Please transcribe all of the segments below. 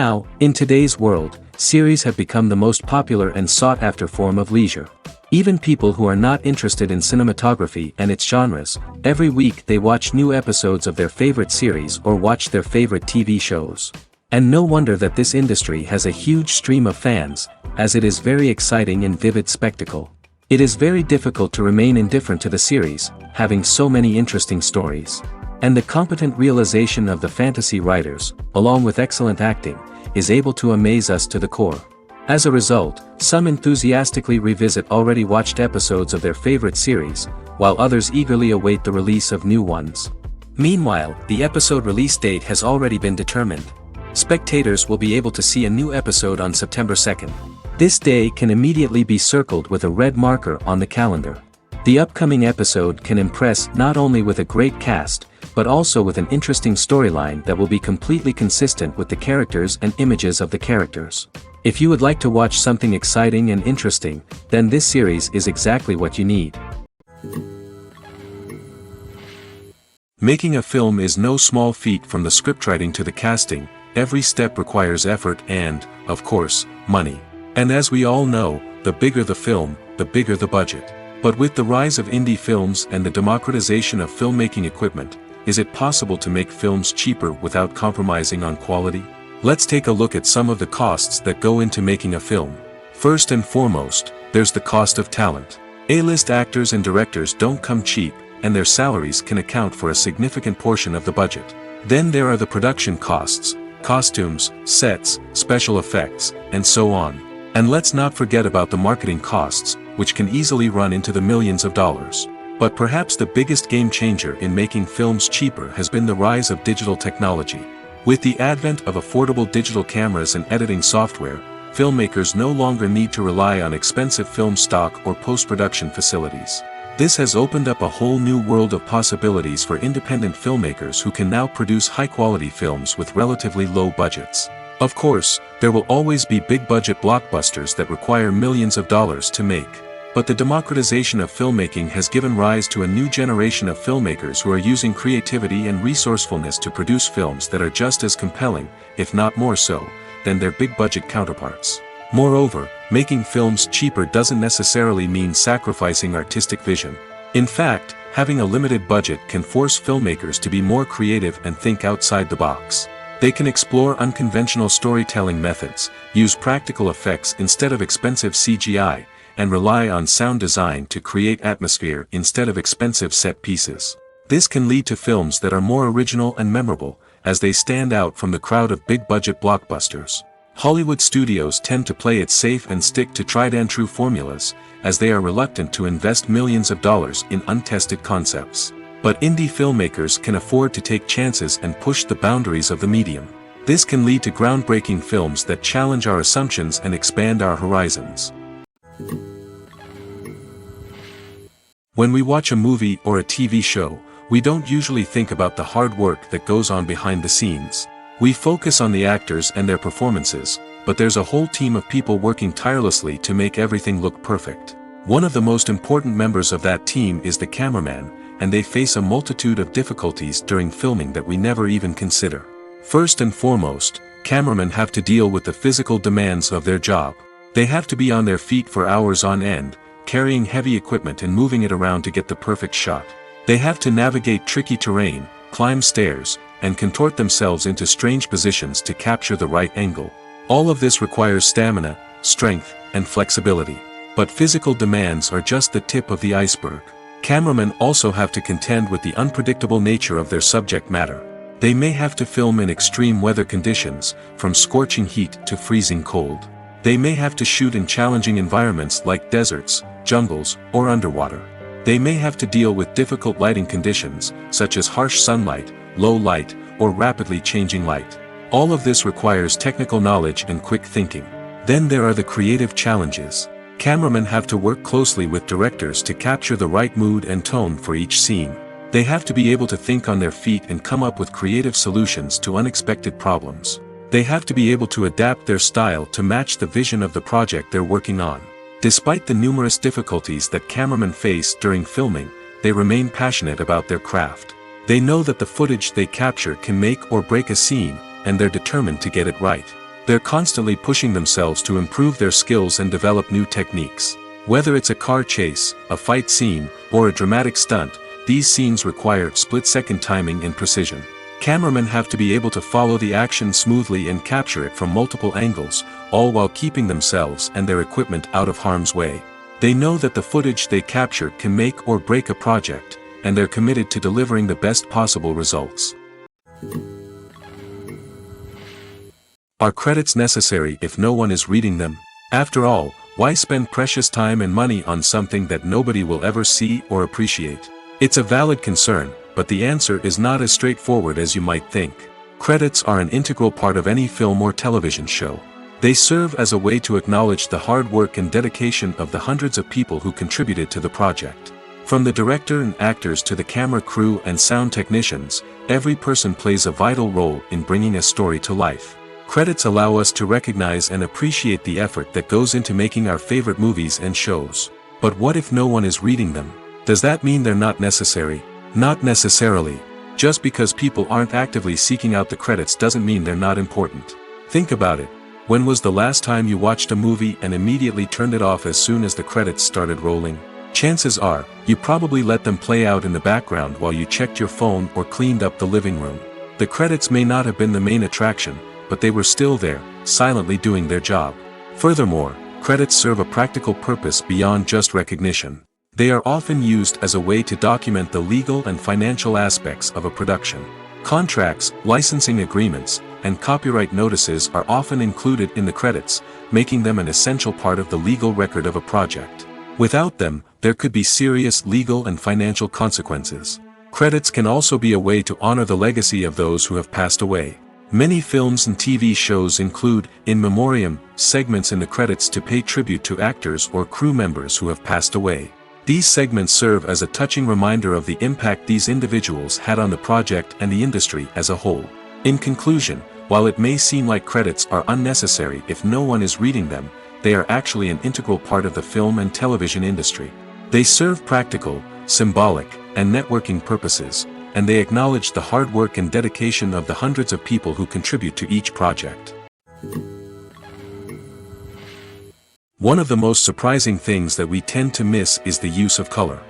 Now, in today's world, series have become the most popular and sought-after form of leisure. Even people who are not interested in cinematography and its genres, every week they watch new episodes of their favorite series or watch their favorite TV shows. And no wonder that this industry has a huge stream of fans, as it is very exciting and vivid spectacle. It is very difficult to remain indifferent to the series, having so many interesting stories. And the competent realization of the fantasy writers, along with excellent acting, is able to amaze us to the core. As a result, some enthusiastically revisit already watched episodes of their favorite series, while others eagerly await the release of new ones. Meanwhile, the episode release date has already been determined. Spectators will be able to see a new episode on September 2nd. This day can immediately be circled with a red marker on the calendar. The upcoming episode can impress not only with a great cast, but also with an interesting storyline that will be completely consistent with the characters and images of the characters. If you would like to watch something exciting and interesting, then this series is exactly what you need. Making a film is no small feat. From the scriptwriting to the casting, every step requires effort and, of course, money. And as we all know, the bigger the film, the bigger the budget. But with the rise of indie films and the democratization of filmmaking equipment, is it possible to make films cheaper without compromising on quality? Let's take a look at some of the costs that go into making a film. First and foremost, there's the cost of talent. A-list actors and directors don't come cheap, and their salaries can account for a significant portion of the budget. Then there are the production costs, costumes, sets, special effects, and so on. And let's not forget about the marketing costs, which can easily run into the millions of dollars. But perhaps the biggest game changer in making films cheaper has been the rise of digital technology. With the advent of affordable digital cameras and editing software, filmmakers no longer need to rely on expensive film stock or post-production facilities. This has opened up a whole new world of possibilities for independent filmmakers who can now produce high-quality films with relatively low budgets. Of course, there will always be big-budget blockbusters that require millions of dollars to make. But the democratization of filmmaking has given rise to a new generation of filmmakers who are using creativity and resourcefulness to produce films that are just as compelling, if not more so, than their big-budget counterparts. Moreover, making films cheaper doesn't necessarily mean sacrificing artistic vision. In fact, having a limited budget can force filmmakers to be more creative and think outside the box. They can explore unconventional storytelling methods, use practical effects instead of expensive CGI, and rely on sound design to create atmosphere instead of expensive set pieces. This can lead to films that are more original and memorable, as they stand out from the crowd of big-budget blockbusters. Hollywood studios tend to play it safe and stick to tried-and-true formulas, as they are reluctant to invest millions of dollars in untested concepts. But indie filmmakers can afford to take chances and push the boundaries of the medium. This can lead to groundbreaking films that challenge our assumptions and expand our horizons. When we watch a movie or a TV show, we don't usually think about the hard work that goes on behind the scenes. We focus on the actors and their performances, but there's a whole team of people working tirelessly to make everything look perfect. One of the most important members of that team is the cameraman, and they face a multitude of difficulties during filming that we never even consider. First and foremost, cameramen have to deal with the physical demands of their job. They have to be on their feet for hours on end, carrying heavy equipment and moving it around to get the perfect shot. They have to navigate tricky terrain, climb stairs, and contort themselves into strange positions to capture the right angle. All of this requires stamina, strength, and flexibility. But physical demands are just the tip of the iceberg. Cameramen also have to contend with the unpredictable nature of their subject matter. They may have to film in extreme weather conditions, from scorching heat to freezing cold. They may have to shoot in challenging environments like deserts, jungles, or underwater. They may have to deal with difficult lighting conditions, such as harsh sunlight, low light, or rapidly changing light. All of this requires technical knowledge and quick thinking. Then there are the creative challenges. Cameramen have to work closely with directors to capture the right mood and tone for each scene. They have to be able to think on their feet and come up with creative solutions to unexpected problems. They have to be able to adapt their style to match the vision of the project they're working on. Despite the numerous difficulties that cameramen face during filming, they remain passionate about their craft. They know that the footage they capture can make or break a scene, and they're determined to get it right. They're constantly pushing themselves to improve their skills and develop new techniques. Whether it's a car chase, a fight scene, or a dramatic stunt, these scenes require split-second timing and precision. Cameramen have to be able to follow the action smoothly and capture it from multiple angles, all while keeping themselves and their equipment out of harm's way. They know that the footage they capture can make or break a project, and they're committed to delivering the best possible results. Are credits necessary if no one is reading them? After all, why spend precious time and money on something that nobody will ever see or appreciate? It's a valid concern, but the answer is not as straightforward as you might think. Credits are an integral part of any film or television show. They serve as a way to acknowledge the hard work and dedication of the hundreds of people who contributed to the project. From the director and actors to the camera crew and sound technicians, every person plays a vital role in bringing a story to life. Credits allow us to recognize and appreciate the effort that goes into making our favorite movies and shows. But what if no one is reading them? Does that mean they're not necessary? Not necessarily. Just because people aren't actively seeking out the credits doesn't mean they're not important. Think about it. When was the last time you watched a movie and immediately turned it off as soon as the credits started rolling? Chances are, you probably let them play out in the background while you checked your phone or cleaned up the living room. The credits may not have been the main attraction, but they were still there, silently doing their job. Furthermore, credits serve a practical purpose beyond just recognition. They are often used as a way to document the legal and financial aspects of a production. Contracts, licensing agreements, and copyright notices are often included in the credits, making them an essential part of the legal record of a project. Without them, there could be serious legal and financial consequences. Credits can also be a way to honor the legacy of those who have passed away. Many films and TV shows include, in memoriam, segments in the credits to pay tribute to actors or crew members who have passed away. These segments serve as a touching reminder of the impact these individuals had on the project and the industry as a whole. In conclusion, while it may seem like credits are unnecessary if no one is reading them, they are actually an integral part of the film and television industry. They serve practical, symbolic, and networking purposes, and they acknowledge the hard work and dedication of the hundreds of people who contribute to each project. One of the most surprising things that we tend to miss is the use of color.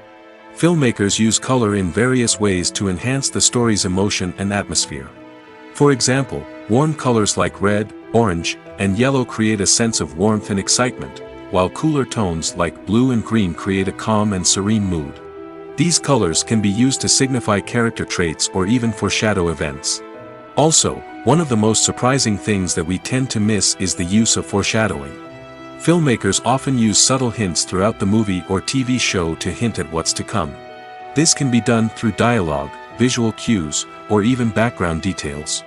Filmmakers use color in various ways to enhance the story's emotion and atmosphere. For example, warm colors like red, orange, and yellow create a sense of warmth and excitement, while cooler tones like blue and green create a calm and serene mood. These colors can be used to signify character traits or even foreshadow events. Also, one of the most surprising things that we tend to miss is the use of foreshadowing. Filmmakers often use subtle hints throughout the movie or TV show to hint at what's to come. This can be done through dialogue, visual cues, or even background details.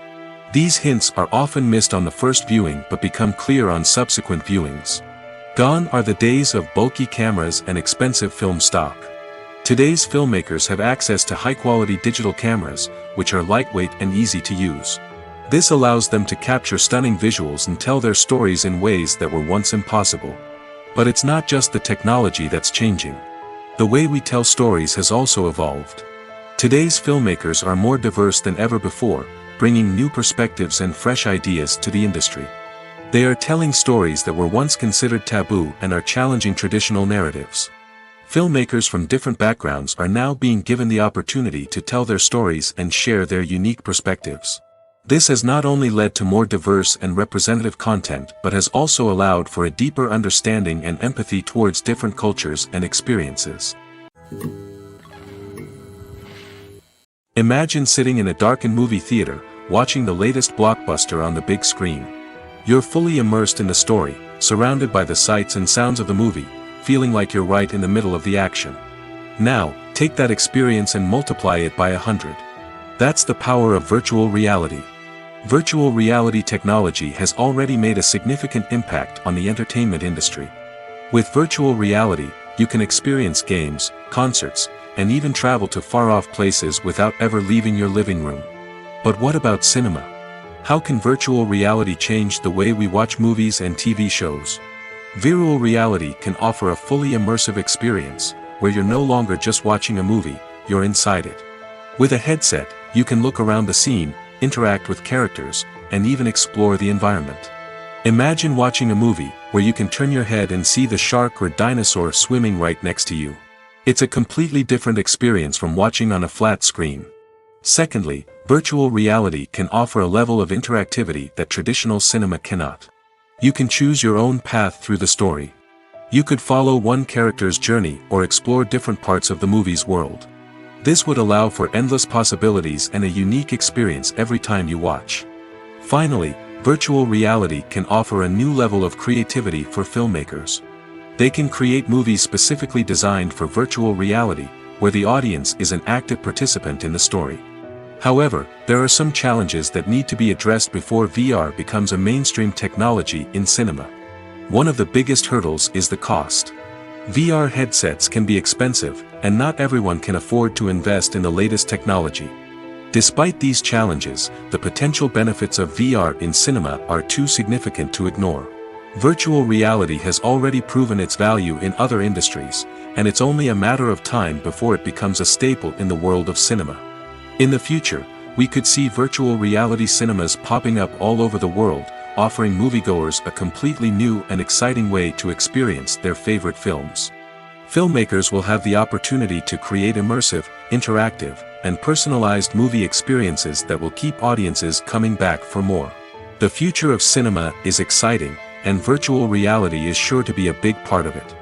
These hints are often missed on the first viewing but become clear on subsequent viewings. Gone are the days of bulky cameras and expensive film stock. Today's filmmakers have access to high-quality digital cameras, which are lightweight and easy to use. This allows them to capture stunning visuals and tell their stories in ways that were once impossible. But it's not just the technology that's changing. The way we tell stories has also evolved. Today's filmmakers are more diverse than ever before, bringing new perspectives and fresh ideas to the industry. They are telling stories that were once considered taboo and are challenging traditional narratives. Filmmakers from different backgrounds are now being given the opportunity to tell their stories and share their unique perspectives. This has not only led to more diverse and representative content but has also allowed for a deeper understanding and empathy towards different cultures and experiences. Imagine sitting in a darkened movie theater, watching the latest blockbuster on the big screen. You're fully immersed in the story, surrounded by the sights and sounds of the movie, feeling like you're right in the middle of the action. Now, take that experience and multiply it by 100. That's the power of virtual reality. Virtual reality technology has already made a significant impact on the entertainment industry. With virtual reality, you can experience games, concerts, and even travel to far-off places without ever leaving your living room. But what about cinema? How can virtual reality change the way we watch movies and TV shows? Virtual reality can offer a fully immersive experience, where you're no longer just watching a movie, you're inside it. With a headset, you can look around the scene, interact with characters, and even explore the environment. Imagine watching a movie where you can turn your head and see the shark or dinosaur swimming right next to you. It's a completely different experience from watching on a flat screen. Secondly, virtual reality can offer a level of interactivity that traditional cinema cannot. You can choose your own path through the story. You could follow one character's journey or explore different parts of the movie's world. This would allow for endless possibilities and a unique experience every time you watch. Finally, virtual reality can offer a new level of creativity for filmmakers. They can create movies specifically designed for virtual reality, where the audience is an active participant in the story. However, there are some challenges that need to be addressed before VR becomes a mainstream technology in cinema. One of the biggest hurdles is the cost. VR headsets can be expensive, and not everyone can afford to invest in the latest technology. Despite these challenges, the potential benefits of VR in cinema are too significant to ignore. Virtual reality has already proven its value in other industries, and it's only a matter of time before it becomes a staple in the world of cinema. In the future, we could see virtual reality cinemas popping up all over the world, offering moviegoers a completely new and exciting way to experience their favorite films. Filmmakers will have the opportunity to create immersive, interactive, and personalized movie experiences that will keep audiences coming back for more. The future of cinema is exciting, and virtual reality is sure to be a big part of it.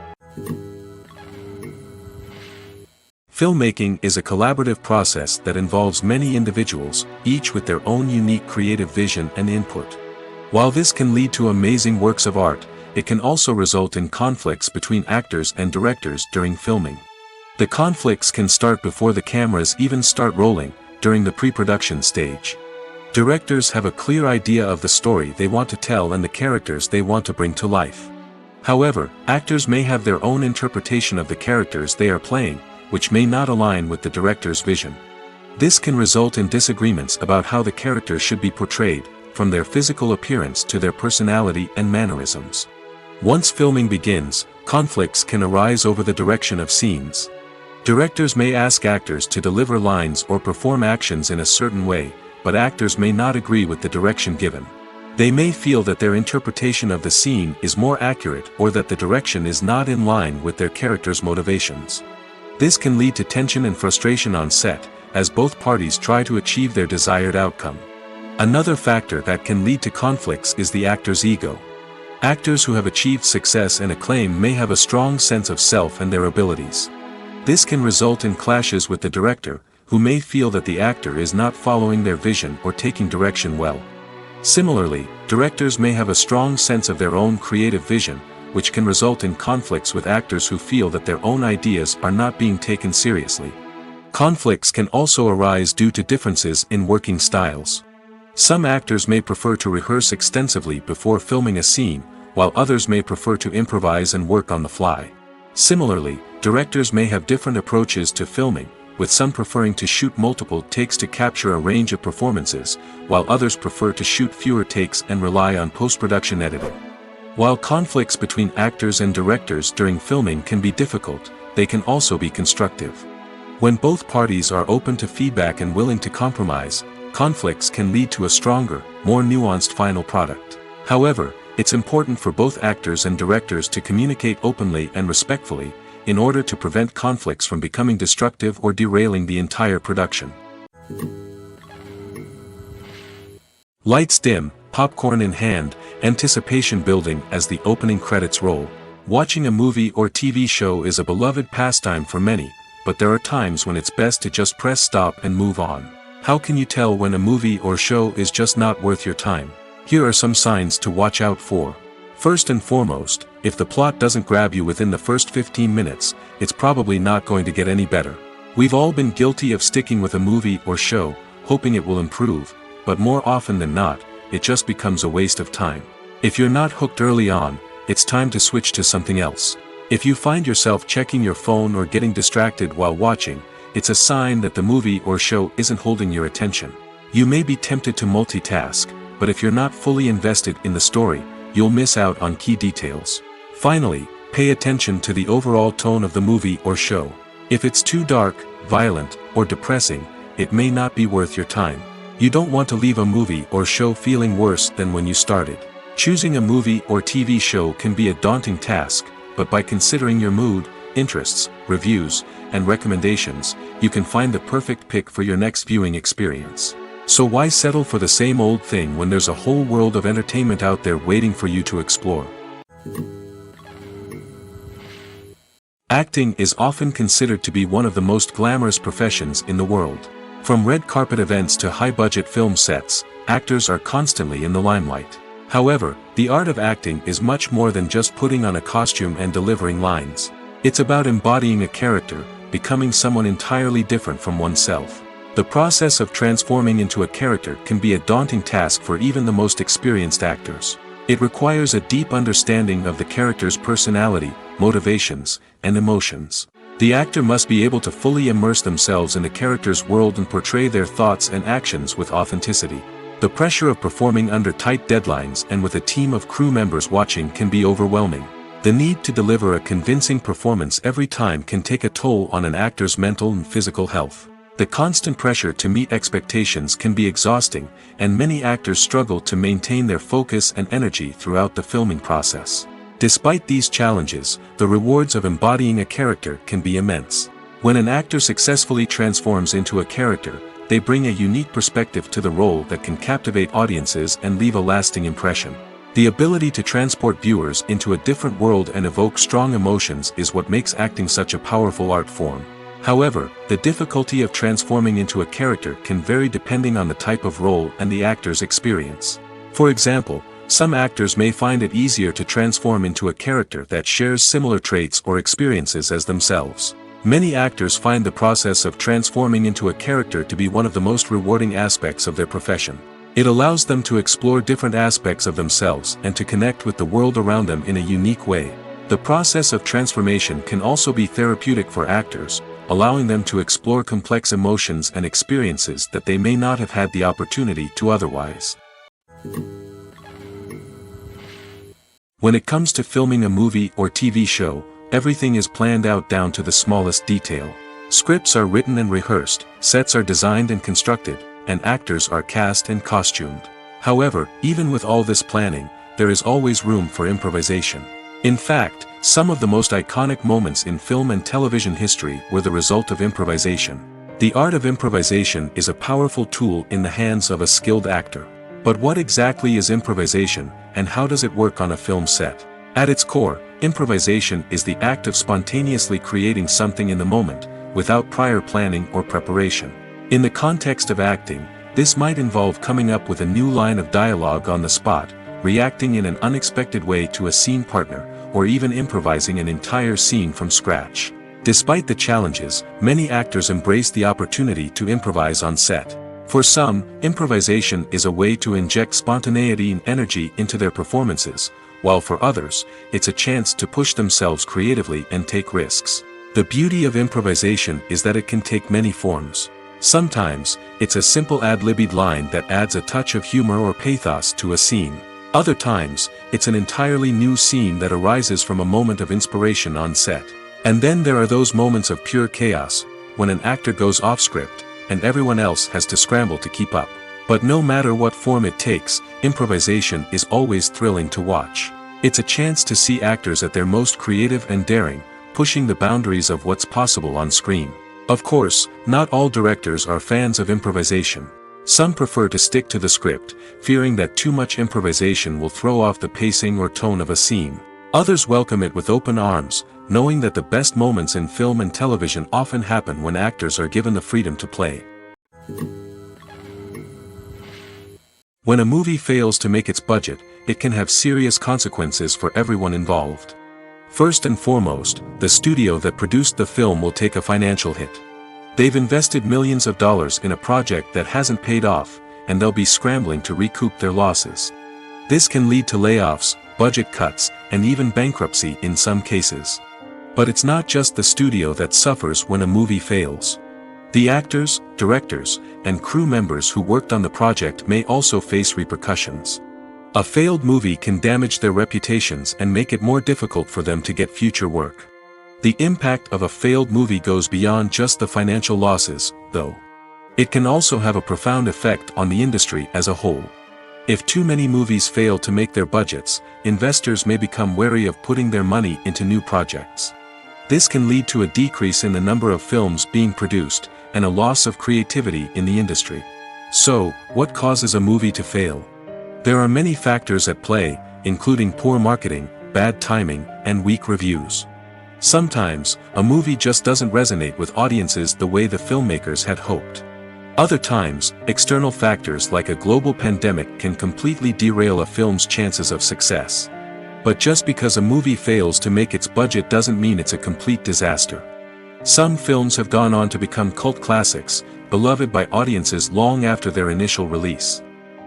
Filmmaking is a collaborative process that involves many individuals, each with their own unique creative vision and input. While this can lead to amazing works of art, it can also result in conflicts between actors and directors during filming. The conflicts can start before the cameras even start rolling, during the pre-production stage. Directors have a clear idea of the story they want to tell and the characters they want to bring to life. However, actors may have their own interpretation of the characters they are playing, which may not align with the director's vision. This can result in disagreements about how the characters should be portrayed, from their physical appearance to their personality and mannerisms. Once filming begins, conflicts can arise over the direction of scenes. Directors may ask actors to deliver lines or perform actions in a certain way, but actors may not agree with the direction given. They may feel that their interpretation of the scene is more accurate or that the direction is not in line with their character's motivations. This can lead to tension and frustration on set, as both parties try to achieve their desired outcome. Another factor that can lead to conflicts is the actor's ego. Actors who have achieved success and acclaim may have a strong sense of self and their abilities. This can result in clashes with the director, who may feel that the actor is not following their vision or taking direction well. Similarly, directors may have a strong sense of their own creative vision, which can result in conflicts with actors who feel that their own ideas are not being taken seriously. Conflicts can also arise due to differences in working styles. Some actors may prefer to rehearse extensively before filming a scene, while others may prefer to improvise and work on the fly. Similarly, directors may have different approaches to filming, with some preferring to shoot multiple takes to capture a range of performances, while others prefer to shoot fewer takes and rely on post-production editing. While conflicts between actors and directors during filming can be difficult, they can also be constructive. When both parties are open to feedback and willing to compromise, conflicts can lead to a stronger, more nuanced final product. However, it's important for both actors and directors to communicate openly and respectfully, in order to prevent conflicts from becoming destructive or derailing the entire production. Lights dim, popcorn in hand, anticipation building as the opening credits roll. Watching a movie or TV show is a beloved pastime for many, but there are times when it's best to just press stop and move on. How can you tell when a movie or show is just not worth your time? Here are some signs to watch out for. First and foremost, if the plot doesn't grab you within the first 15 minutes, it's probably not going to get any better. We've all been guilty of sticking with a movie or show, hoping it will improve, but more often than not, it just becomes a waste of time. If you're not hooked early on, it's time to switch to something else. If you find yourself checking your phone or getting distracted while watching, it's a sign that the movie or show isn't holding your attention. You may be tempted to multitask, but if you're not fully invested in the story, you'll miss out on key details. Finally, pay attention to the overall tone of the movie or show. If it's too dark, violent, or depressing, it may not be worth your time. You don't want to leave a movie or show feeling worse than when you started. Choosing a movie or TV show can be a daunting task, but by considering your mood, interests, reviews, and recommendations, you can find the perfect pick for your next viewing experience. So why settle for the same old thing when there's a whole world of entertainment out there waiting for you to explore? Acting is often considered to be one of the most glamorous professions in the world. From red carpet events to high-budget film sets, actors are constantly in the limelight. However, the art of acting is much more than just putting on a costume and delivering lines. It's about embodying a character, becoming someone entirely different from oneself. The process of transforming into a character can be a daunting task for even the most experienced actors. It requires a deep understanding of the character's personality, motivations, and emotions. The actor must be able to fully immerse themselves in the character's world and portray their thoughts and actions with authenticity. The pressure of performing under tight deadlines and with a team of crew members watching can be overwhelming. The need to deliver a convincing performance every time can take a toll on an actor's mental and physical health. The constant pressure to meet expectations can be exhausting, and many actors struggle to maintain their focus and energy throughout the filming process. Despite these challenges, the rewards of embodying a character can be immense. When an actor successfully transforms into a character, they bring a unique perspective to the role that can captivate audiences and leave a lasting impression. The ability to transport viewers into a different world and evoke strong emotions is what makes acting such a powerful art form. However, the difficulty of transforming into a character can vary depending on the type of role and the actor's experience. For example, some actors may find it easier to transform into a character that shares similar traits or experiences as themselves. Many actors find the process of transforming into a character to be one of the most rewarding aspects of their profession. It allows them to explore different aspects of themselves and to connect with the world around them in a unique way. The process of transformation can also be therapeutic for actors, allowing them to explore complex emotions and experiences that they may not have had the opportunity to otherwise. When it comes to filming a movie or TV show, everything is planned out down to the smallest detail. Scripts are written and rehearsed, sets are designed and constructed, and actors are cast and costumed. However, even with all this planning, there is always room for improvisation. In fact, some of the most iconic moments in film and television history were the result of improvisation. The art of improvisation is a powerful tool in the hands of a skilled actor. But what exactly is improvisation, and how does it work on a film set? At its core, improvisation is the act of spontaneously creating something in the moment, without prior planning or preparation. In the context of acting, this might involve coming up with a new line of dialogue on the spot, reacting in an unexpected way to a scene partner, or even improvising an entire scene from scratch. Despite the challenges, many actors embrace the opportunity to improvise on set. For some, improvisation is a way to inject spontaneity and energy into their performances, while for others, it's a chance to push themselves creatively and take risks. The beauty of improvisation is that it can take many forms. Sometimes, it's a simple ad-libbed line that adds a touch of humor or pathos to a scene. Other times, it's an entirely new scene that arises from a moment of inspiration on set. And then there are those moments of pure chaos, when an actor goes off script, and everyone else has to scramble to keep up. But no matter what form it takes, improvisation is always thrilling to watch. It's a chance to see actors at their most creative and daring, pushing the boundaries of what's possible on screen. Of course, not all directors are fans of improvisation. Some prefer to stick to the script, fearing that too much improvisation will throw off the pacing or tone of a scene. Others welcome it with open arms, knowing that the best moments in film and television often happen when actors are given the freedom to play. When a movie fails to make its budget, it can have serious consequences for everyone involved. First and foremost, the studio that produced the film will take a financial hit. They've invested millions of dollars in a project that hasn't paid off, and they'll be scrambling to recoup their losses. This can lead to layoffs, budget cuts, and even bankruptcy in some cases. But it's not just the studio that suffers when a movie fails. The actors, directors, and crew members who worked on the project may also face repercussions. A failed movie can damage their reputations and make it more difficult for them to get future work. The impact of a failed movie goes beyond just the financial losses, though. It can also have a profound effect on the industry as a whole. If too many movies fail to make their budgets, investors may become wary of putting their money into new projects. This can lead to a decrease in the number of films being produced, and a loss of creativity in the industry. So, what causes a movie to fail? There are many factors at play, including poor marketing, bad timing, and weak reviews. Sometimes, a movie just doesn't resonate with audiences the way the filmmakers had hoped. Other times, external factors like a global pandemic can completely derail a film's chances of success. But just because a movie fails to make its budget doesn't mean it's a complete disaster. Some films have gone on to become cult classics, beloved by audiences long after their initial release.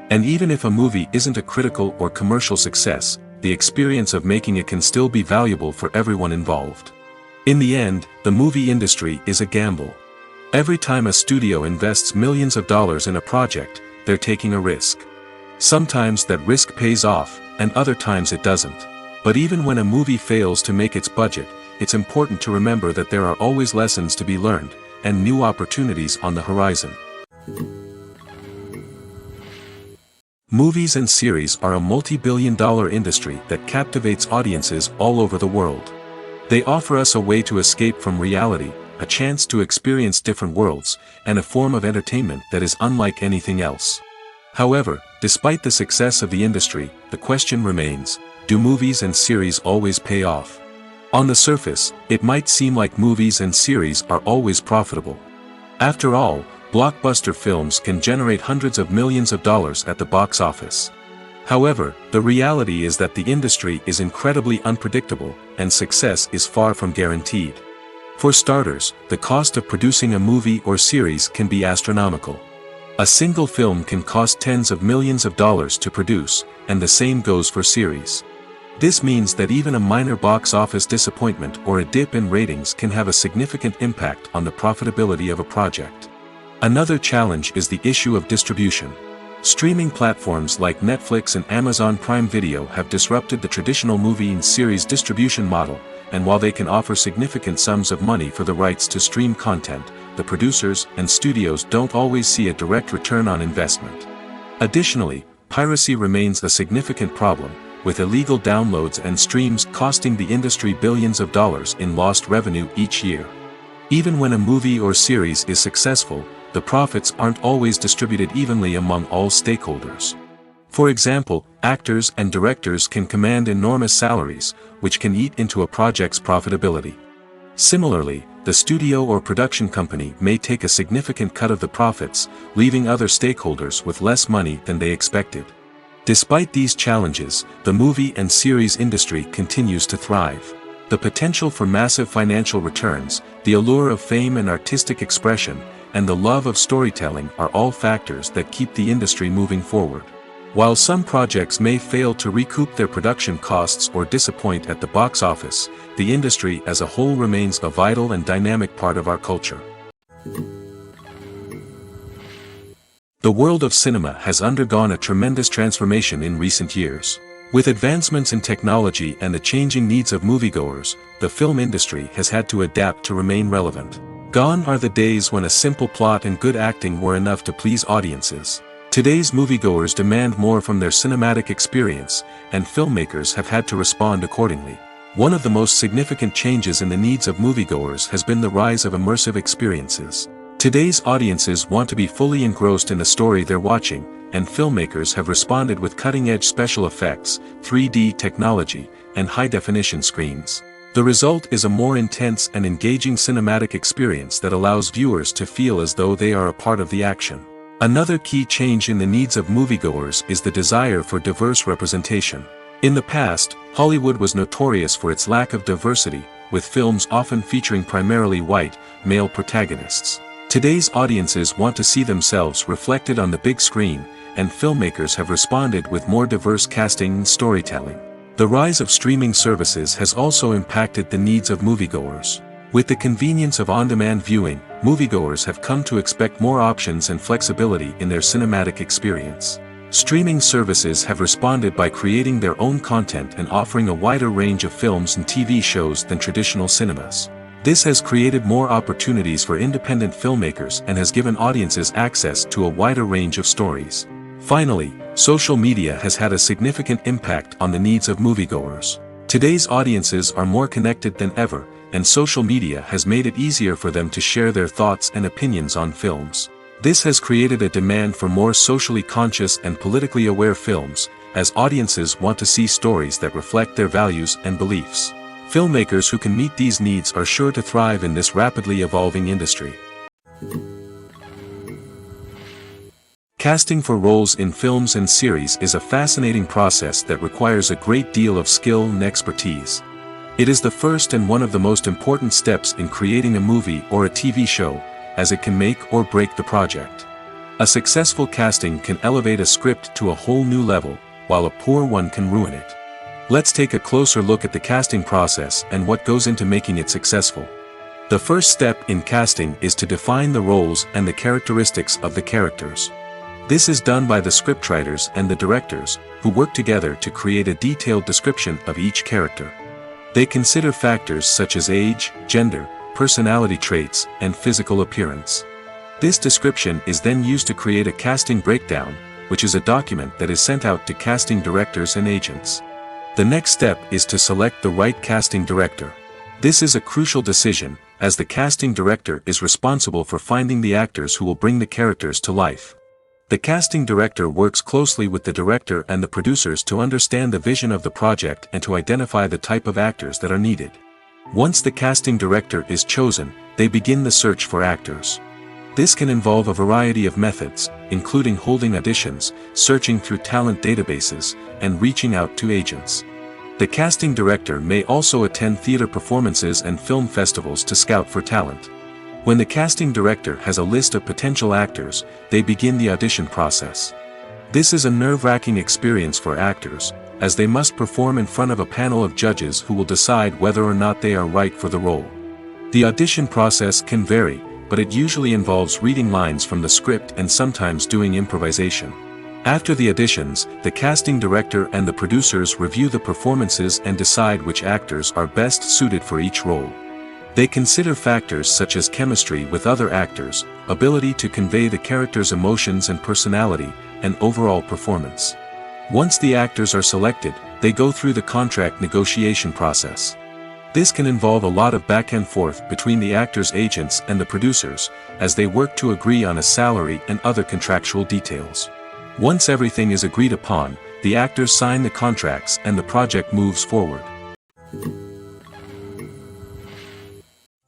And even if a movie isn't a critical or commercial success, the experience of making it can still be valuable for everyone involved. In the end, the movie industry is a gamble. Every time a studio invests millions of dollars in a project, they're taking a risk. Sometimes that risk pays off, and other times it doesn't. But even when a movie fails to make its budget, it's important to remember that there are always lessons to be learned, and new opportunities on the horizon. Movies and series are a multi-billion-dollar industry that captivates audiences all over the world. They offer us a way to escape from reality, a chance to experience different worlds, and a form of entertainment that is unlike anything else. However, despite the success of the industry, the question remains, do movies and series always pay off? On the surface, it might seem like movies and series are always profitable. After all, blockbuster films can generate hundreds of millions of dollars at the box office. However, the reality is that the industry is incredibly unpredictable, and success is far from guaranteed. For starters, the cost of producing a movie or series can be astronomical. A single film can cost tens of millions of dollars to produce, and the same goes for series. This means that even a minor box office disappointment or a dip in ratings can have a significant impact on the profitability of a project. Another challenge is the issue of distribution. Streaming platforms like Netflix and Amazon Prime Video have disrupted the traditional movie and series distribution model, and while they can offer significant sums of money for the rights to stream content, the producers and studios don't always see a direct return on investment. Additionally, piracy remains a significant problem, with illegal downloads and streams costing the industry billions of dollars in lost revenue each year. Even when a movie or series is successful, the profits aren't always distributed evenly among all stakeholders. For example, actors and directors can command enormous salaries, which can eat into a project's profitability. Similarly, the studio or production company may take a significant cut of the profits, leaving other stakeholders with less money than they expected. Despite these challenges, the movie and series industry continues to thrive. The potential for massive financial returns, the allure of fame and artistic expression, and the love of storytelling are all factors that keep the industry moving forward. While some projects may fail to recoup their production costs or disappoint at the box office, the industry as a whole remains a vital and dynamic part of our culture. The world of cinema has undergone a tremendous transformation in recent years. With advancements in technology and the changing needs of moviegoers, the film industry has had to adapt to remain relevant. Gone are the days when a simple plot and good acting were enough to please audiences. Today's moviegoers demand more from their cinematic experience, and filmmakers have had to respond accordingly. One of the most significant changes in the needs of moviegoers has been the rise of immersive experiences. Today's audiences want to be fully engrossed in the story they're watching, and filmmakers have responded with cutting-edge special effects, 3D technology, and high-definition screens. The result is a more intense and engaging cinematic experience that allows viewers to feel as though they are a part of the action. Another key change in the needs of moviegoers is the desire for diverse representation. In the past, Hollywood was notorious for its lack of diversity, with films often featuring primarily white, male protagonists. Today's audiences want to see themselves reflected on the big screen, and filmmakers have responded with more diverse casting and storytelling. The rise of streaming services has also impacted the needs of moviegoers. With the convenience of on-demand viewing, moviegoers have come to expect more options and flexibility in their cinematic experience. Streaming services have responded by creating their own content and offering a wider range of films and TV shows than traditional cinemas. This has created more opportunities for independent filmmakers and has given audiences access to a wider range of stories. Finally, social media has had a significant impact on the needs of moviegoers. Today's audiences are more connected than ever, and social media has made it easier for them to share their thoughts and opinions on films. This has created a demand for more socially conscious and politically aware films, as audiences want to see stories that reflect their values and beliefs. Filmmakers who can meet these needs are sure to thrive in this rapidly evolving industry. Casting for roles in films and series is a fascinating process that requires a great deal of skill and expertise. It is the first and one of the most important steps in creating a movie or a TV show, as it can make or break the project. A successful casting can elevate a script to a whole new level, while a poor one can ruin it. Let's take a closer look at the casting process and what goes into making it successful. The first step in casting is to define the roles and the characteristics of the characters. This is done by the scriptwriters and the directors, who work together to create a detailed description of each character. They consider factors such as age, gender, personality traits, and physical appearance. This description is then used to create a casting breakdown, which is a document that is sent out to casting directors and agents. The next step is to select the right casting director. This is a crucial decision, as the casting director is responsible for finding the actors who will bring the characters to life. The casting director works closely with the director and the producers to understand the vision of the project and to identify the type of actors that are needed. Once the casting director is chosen, they begin the search for actors. This can involve a variety of methods, including holding auditions, searching through talent databases, and reaching out to agents. The casting director may also attend theater performances and film festivals to scout for talent. When the casting director has a list of potential actors, they begin the audition process. This is a nerve-wracking experience for actors, as they must perform in front of a panel of judges who will decide whether or not they are right for the role. The audition process can vary, but it usually involves reading lines from the script and sometimes doing improvisation. After the auditions, the casting director and the producers review the performances and decide which actors are best suited for each role. They consider factors such as chemistry with other actors, ability to convey the character's emotions and personality, and overall performance. Once the actors are selected, they go through the contract negotiation process. This can involve a lot of back and forth between the actors' agents and the producers, as they work to agree on a salary and other contractual details. Once everything is agreed upon, the actors sign the contracts and the project moves forward.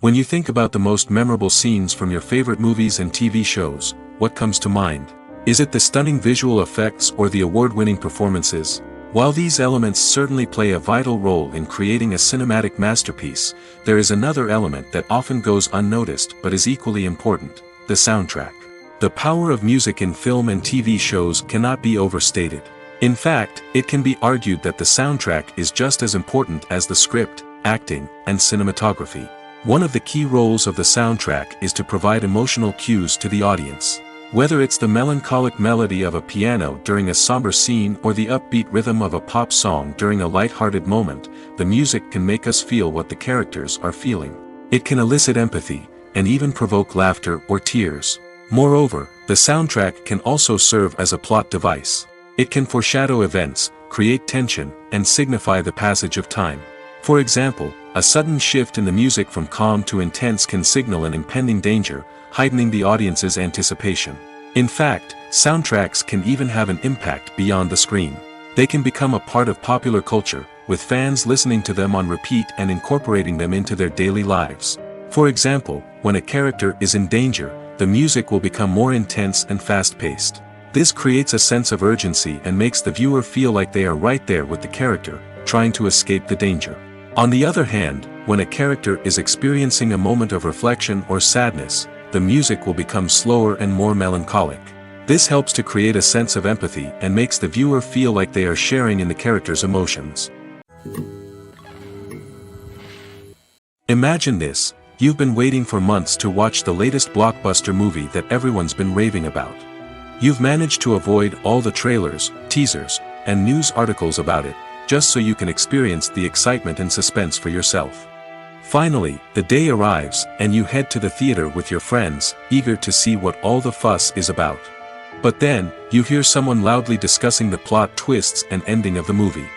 When you think about the most memorable scenes from your favorite movies and TV shows, what comes to mind? Is it the stunning visual effects or the award-winning performances? While these elements certainly play a vital role in creating a cinematic masterpiece, there is another element that often goes unnoticed but is equally important: the soundtrack. The power of music in film and TV shows cannot be overstated. In fact, it can be argued that the soundtrack is just as important as the script, acting, and cinematography. One of the key roles of the soundtrack is to provide emotional cues to the audience. Whether it's the melancholic melody of a piano during a somber scene or the upbeat rhythm of a pop song during a light-hearted moment, the music can make us feel what the characters are feeling. It can elicit empathy, and even provoke laughter or tears. Moreover, the soundtrack can also serve as a plot device. It can foreshadow events, create tension, and signify the passage of time. For example, a sudden shift in the music from calm to intense can signal an impending danger, heightening the audience's anticipation. In fact, soundtracks can even have an impact beyond the screen. They can become a part of popular culture, with fans listening to them on repeat and incorporating them into their daily lives. For example, when a character is in danger, the music will become more intense and fast-paced. This creates a sense of urgency and makes the viewer feel like they are right there with the character, trying to escape the danger. On the other hand, when a character is experiencing a moment of reflection or sadness, the music will become slower and more melancholic. This helps to create a sense of empathy and makes the viewer feel like they are sharing in the character's emotions. Imagine this: you've been waiting for months to watch the latest blockbuster movie that everyone's been raving about. You've managed to avoid all the trailers, teasers, and news articles about it, just so you can experience the excitement and suspense for yourself. Finally, the day arrives, and you head to the theater with your friends, eager to see what all the fuss is about. But then, you hear someone loudly discussing the plot twists and ending of the movie.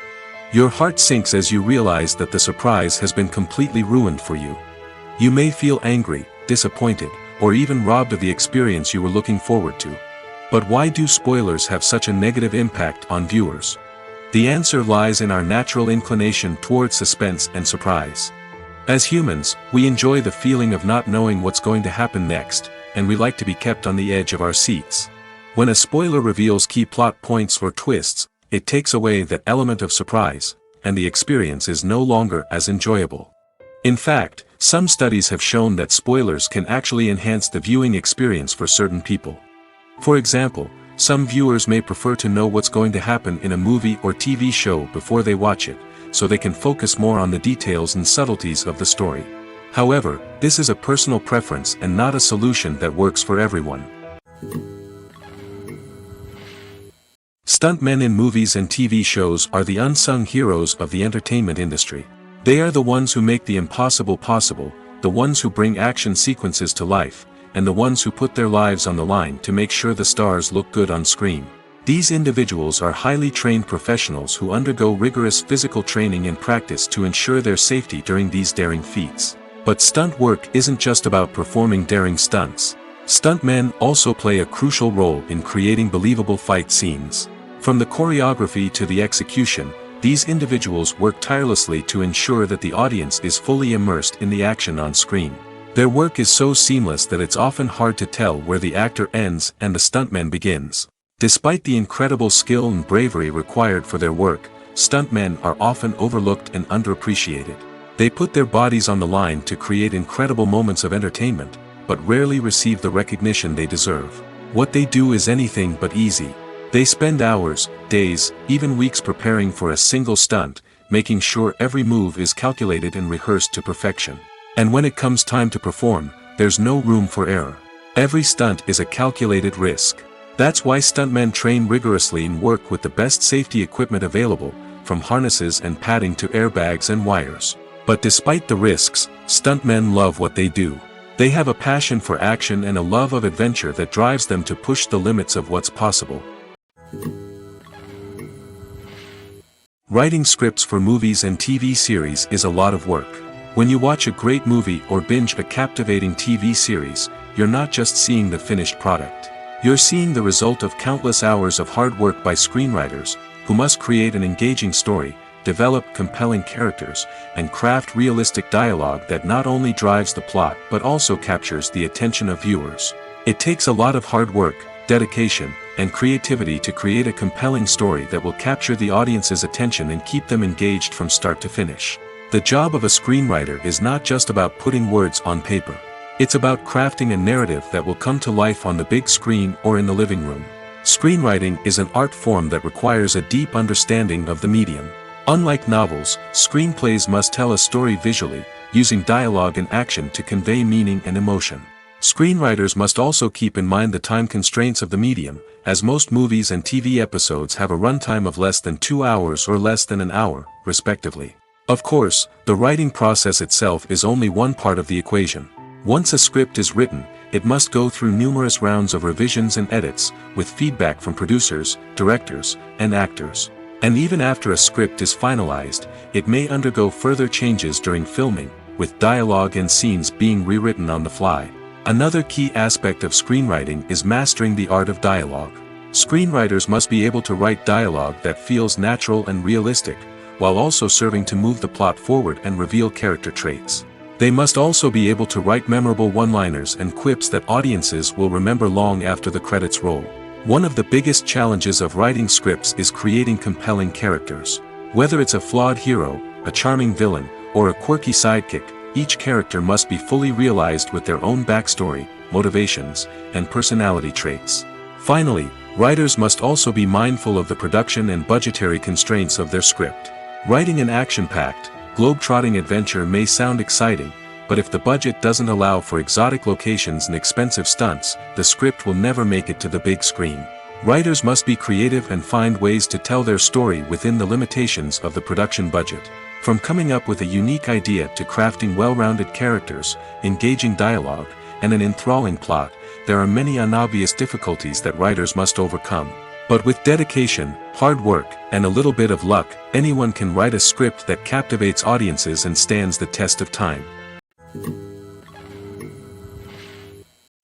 Your heart sinks as you realize that the surprise has been completely ruined for you. You may feel angry, disappointed, or even robbed of the experience you were looking forward to. But why do spoilers have such a negative impact on viewers? The answer lies in our natural inclination towards suspense and surprise. As humans, we enjoy the feeling of not knowing what's going to happen next, and we like to be kept on the edge of our seats. When a spoiler reveals key plot points or twists, it takes away that element of surprise, and the experience is no longer as enjoyable. In fact, some studies have shown that spoilers can actually enhance the viewing experience for certain people. For example, some viewers may prefer to know what's going to happen in a movie or TV show before they watch it, so they can focus more on the details and subtleties of the story. However, this is a personal preference and not a solution that works for everyone. Stuntmen in movies and TV shows are the unsung heroes of the entertainment industry. They are the ones who make the impossible possible, the ones who bring action sequences to life, and the ones who put their lives on the line to make sure the stars look good on screen. These individuals are highly trained professionals who undergo rigorous physical training and practice to ensure their safety during these daring feats. But stunt work isn't just about performing daring stunts. Stuntmen also play a crucial role in creating believable fight scenes. From the choreography to the execution, these individuals work tirelessly to ensure that the audience is fully immersed in the action on screen. Their work is so seamless that it's often hard to tell where the actor ends and the stuntman begins. Despite the incredible skill and bravery required for their work, stuntmen are often overlooked and underappreciated. They put their bodies on the line to create incredible moments of entertainment, but rarely receive the recognition they deserve. What they do is anything but easy. They spend hours, days, even weeks preparing for a single stunt, making sure every move is calculated and rehearsed to perfection. And when it comes time to perform, there's no room for error. Every stunt is a calculated risk. That's why stuntmen train rigorously and work with the best safety equipment available, from harnesses and padding to airbags and wires. But despite the risks, stuntmen love what they do. They have a passion for action and a love of adventure that drives them to push the limits of what's possible. Writing scripts for movies and TV series is a lot of work. When you watch a great movie or binge a captivating TV series, you're not just seeing the finished product. You're seeing the result of countless hours of hard work by screenwriters, who must create an engaging story, develop compelling characters, and craft realistic dialogue that not only drives the plot but also captures the attention of viewers. It takes a lot of hard work, dedication, and creativity to create a compelling story that will capture the audience's attention and keep them engaged from start to finish. The job of a screenwriter is not just about putting words on paper. It's about crafting a narrative that will come to life on the big screen or in the living room. Screenwriting is an art form that requires a deep understanding of the medium. Unlike novels, screenplays must tell a story visually, using dialogue and action to convey meaning and emotion. Screenwriters must also keep in mind the time constraints of the medium, as most movies and TV episodes have a runtime of less than 2 hours or less than an hour, respectively. Of course, the writing process itself is only one part of the equation. Once a script is written, it must go through numerous rounds of revisions and edits, with feedback from producers, directors, and actors. And even after a script is finalized, it may undergo further changes during filming, with dialogue and scenes being rewritten on the fly. Another key aspect of screenwriting is mastering the art of dialogue. Screenwriters must be able to write dialogue that feels natural and realistic, while also serving to move the plot forward and reveal character traits. They must also be able to write memorable one-liners and quips that audiences will remember long after the credits roll. One of the biggest challenges of writing scripts is creating compelling characters. Whether it's a flawed hero, a charming villain, or a quirky sidekick, each character must be fully realized with their own backstory, motivations, and personality traits. Finally, writers must also be mindful of the production and budgetary constraints of their script. Writing an action-packed, globe-trotting adventure may sound exciting, but if the budget doesn't allow for exotic locations and expensive stunts, the script will never make it to the big screen. Writers must be creative and find ways to tell their story within the limitations of the production budget. From coming up with a unique idea to crafting well-rounded characters, engaging dialogue, and an enthralling plot, there are many unobvious difficulties that writers must overcome. But with dedication, hard work, and a little bit of luck, anyone can write a script that captivates audiences and stands the test of time.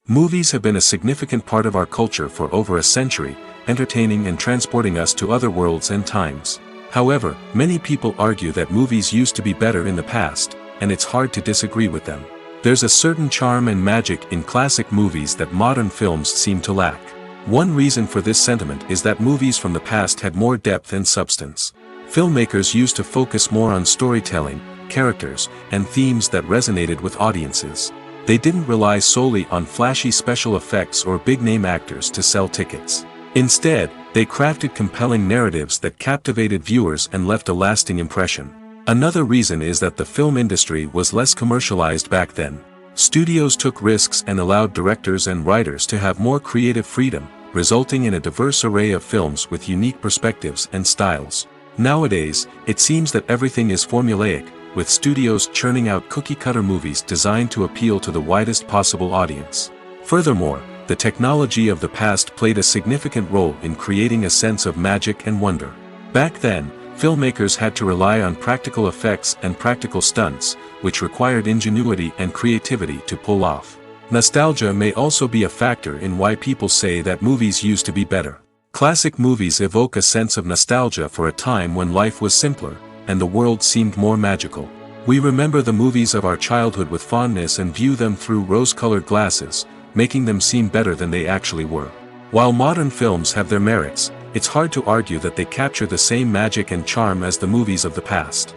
Movies have been a significant part of our culture for over a century, entertaining and transporting us to other worlds and times. However, many people argue that movies used to be better in the past, and it's hard to disagree with them. There's a certain charm and magic in classic movies that modern films seem to lack. One reason for this sentiment is that movies from the past had more depth and substance. Filmmakers used to focus more on storytelling, characters, and themes that resonated with audiences. They didn't rely solely on flashy special effects or big-name actors to sell tickets. Instead, they crafted compelling narratives that captivated viewers and left a lasting impression. Another reason is that the film industry was less commercialized back then. Studios took risks and allowed directors and writers to have more creative freedom, resulting in a diverse array of films with unique perspectives and styles. Nowadays, it seems that everything is formulaic, with studios churning out cookie-cutter movies designed to appeal to the widest possible audience. Furthermore, the technology of the past played a significant role in creating a sense of magic and wonder. Back then, filmmakers had to rely on practical effects and practical stunts, which required ingenuity and creativity to pull off. Nostalgia may also be a factor in why people say that movies used to be better. Classic movies evoke a sense of nostalgia for a time when life was simpler, and the world seemed more magical. We remember the movies of our childhood with fondness and view them through rose-colored glasses, making them seem better than they actually were. While modern films have their merits, it's hard to argue that they capture the same magic and charm as the movies of the past.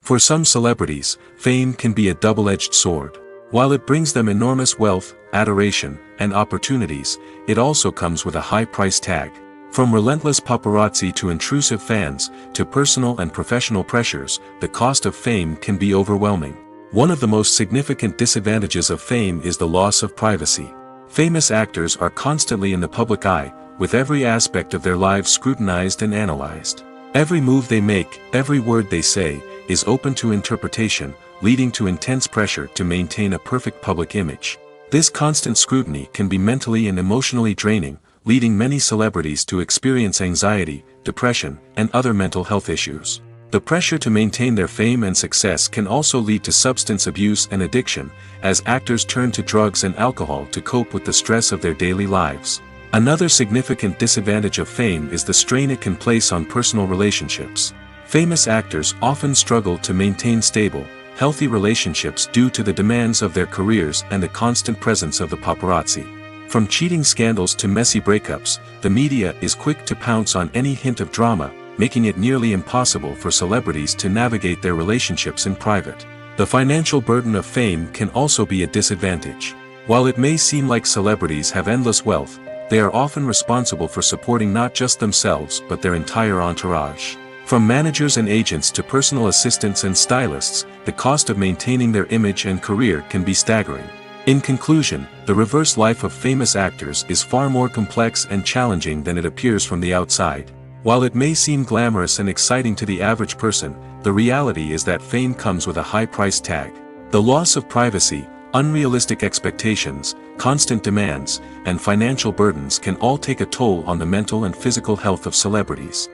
For some celebrities, fame can be a double-edged sword. While it brings them enormous wealth, adoration, and opportunities, it also comes with a high price tag. From relentless paparazzi to intrusive fans, to personal and professional pressures, the cost of fame can be overwhelming. One of the most significant disadvantages of fame is the loss of privacy. Famous actors are constantly in the public eye, with every aspect of their lives scrutinized and analyzed. Every move they make, every word they say, is open to interpretation, leading to intense pressure to maintain a perfect public image. This constant scrutiny can be mentally and emotionally draining, leading many celebrities to experience anxiety, depression, and other mental health issues. The pressure to maintain their fame and success can also lead to substance abuse and addiction, as actors turn to drugs and alcohol to cope with the stress of their daily lives. Another significant disadvantage of fame is the strain it can place on personal relationships. Famous actors often struggle to maintain stable, healthy relationships due to the demands of their careers and the constant presence of the paparazzi. From cheating scandals to messy breakups, the media is quick to pounce on any hint of drama, making it nearly impossible for celebrities to navigate their relationships in private. The financial burden of fame can also be a disadvantage. While it may seem like celebrities have endless wealth, they are often responsible for supporting not just themselves but their entire entourage. From managers and agents to personal assistants and stylists, the cost of maintaining their image and career can be staggering. In conclusion, the reverse life of famous actors is far more complex and challenging than it appears from the outside. While it may seem glamorous and exciting to the average person, the reality is that fame comes with a high price tag. The loss of privacy, unrealistic expectations, constant demands, and financial burdens can all take a toll on the mental and physical health of celebrities.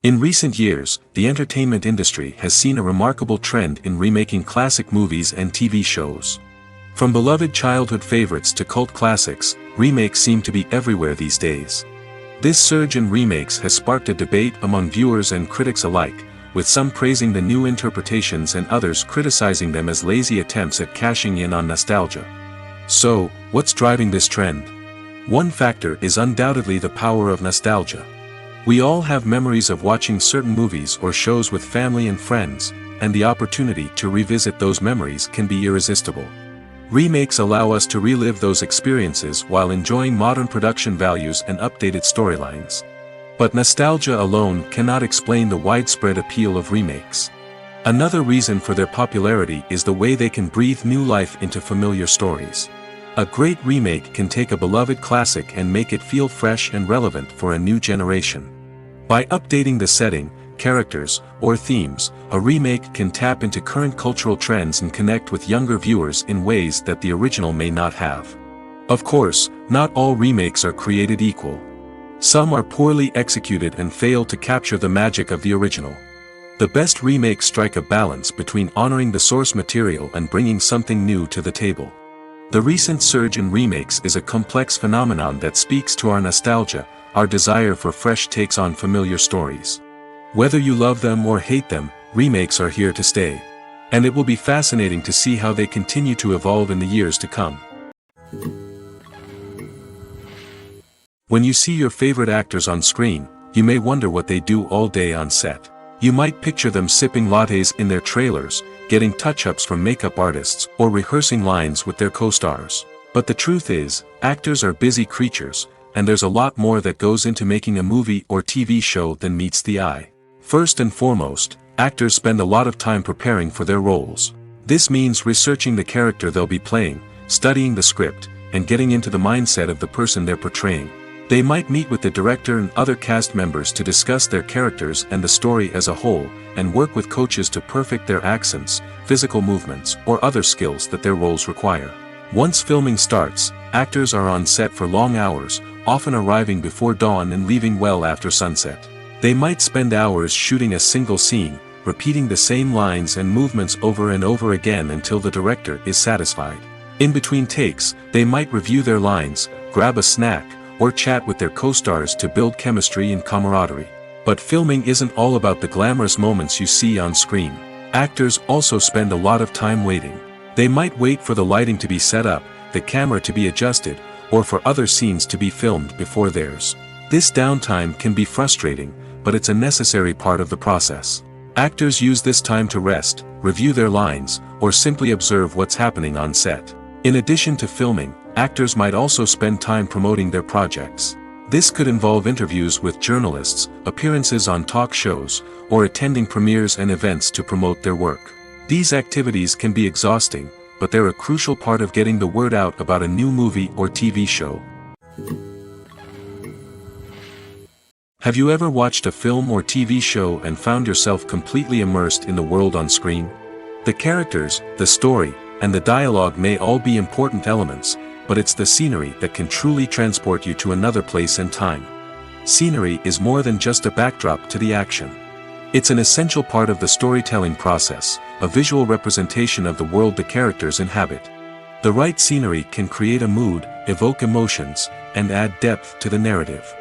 In recent years, the entertainment industry has seen a remarkable trend in remaking classic movies and TV shows. From beloved childhood favorites to cult classics, remakes seem to be everywhere these days. This surge in remakes has sparked a debate among viewers and critics alike, with some praising the new interpretations and others criticizing them as lazy attempts at cashing in on nostalgia. So, what's driving this trend? One factor is undoubtedly the power of nostalgia. We all have memories of watching certain movies or shows with family and friends, and the opportunity to revisit those memories can be irresistible. Remakes allow us to relive those experiences while enjoying modern production values and updated storylines. But nostalgia alone cannot explain the widespread appeal of remakes. Another reason for their popularity is the way they can breathe new life into familiar stories. A great remake can take a beloved classic and make it feel fresh and relevant for a new generation. By updating the setting, characters, or themes, a remake can tap into current cultural trends and connect with younger viewers in ways that the original may not have. Of course, not all remakes are created equal. Some are poorly executed and fail to capture the magic of the original. The best remakes strike a balance between honoring the source material and bringing something new to the table. The recent surge in remakes is a complex phenomenon that speaks to our nostalgia, our desire for fresh takes on familiar stories. Whether you love them or hate them, remakes are here to stay. And it will be fascinating to see how they continue to evolve in the years to come. When you see your favorite actors on screen, you may wonder what they do all day on set. You might picture them sipping lattes in their trailers, getting touch-ups from makeup artists, or rehearsing lines with their co-stars. But the truth is, actors are busy creatures, and there's a lot more that goes into making a movie or TV show than meets the eye. First and foremost, actors spend a lot of time preparing for their roles. This means researching the character they'll be playing, studying the script, and getting into the mindset of the person they're portraying. They might meet with the director and other cast members to discuss their characters and the story as a whole, and work with coaches to perfect their accents, physical movements, or other skills that their roles require. Once filming starts, actors are on set for long hours, often arriving before dawn and leaving well after sunset. They might spend hours shooting a single scene, repeating the same lines and movements over and over again until the director is satisfied. In between takes, they might review their lines, grab a snack, or chat with their co-stars to build chemistry and camaraderie. But filming isn't all about the glamorous moments you see on screen. Actors also spend a lot of time waiting. They might wait for the lighting to be set up, the camera to be adjusted, or for other scenes to be filmed before theirs. This downtime can be frustrating, but it's a necessary part of the process. Actors use this time to rest, review their lines, or simply observe what's happening on set. In addition to filming, actors might also spend time promoting their projects. This could involve interviews with journalists, appearances on talk shows, or attending premieres and events to promote their work. These activities can be exhausting, but they're a crucial part of getting the word out about a new movie or TV show. Have you ever watched a film or TV show and found yourself completely immersed in the world on screen? The characters, the story, and the dialogue may all be important elements, but it's the scenery that can truly transport you to another place and time. Scenery is more than just a backdrop to the action. It's an essential part of the storytelling process, a visual representation of the world the characters inhabit. The right scenery can create a mood, evoke emotions, and add depth to the narrative.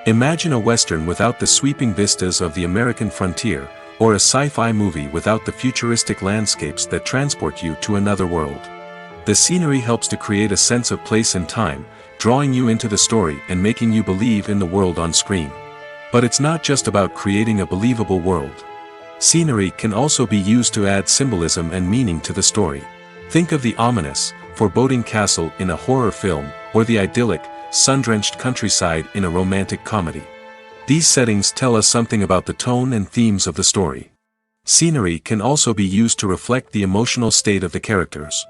Imagine a Western without the sweeping vistas of the American frontier, or a sci-fi movie without the futuristic landscapes that transport you to another world. The scenery helps to create a sense of place and time, drawing you into the story and making you believe in the world on screen. But it's not just about creating a believable world. Scenery can also be used to add symbolism and meaning to the story. Think of the ominous, foreboding castle in a horror film, or the idyllic, sun-drenched countryside in a romantic comedy. These settings tell us something about the tone and themes of the story. Scenery can also be used to reflect the emotional state of the characters.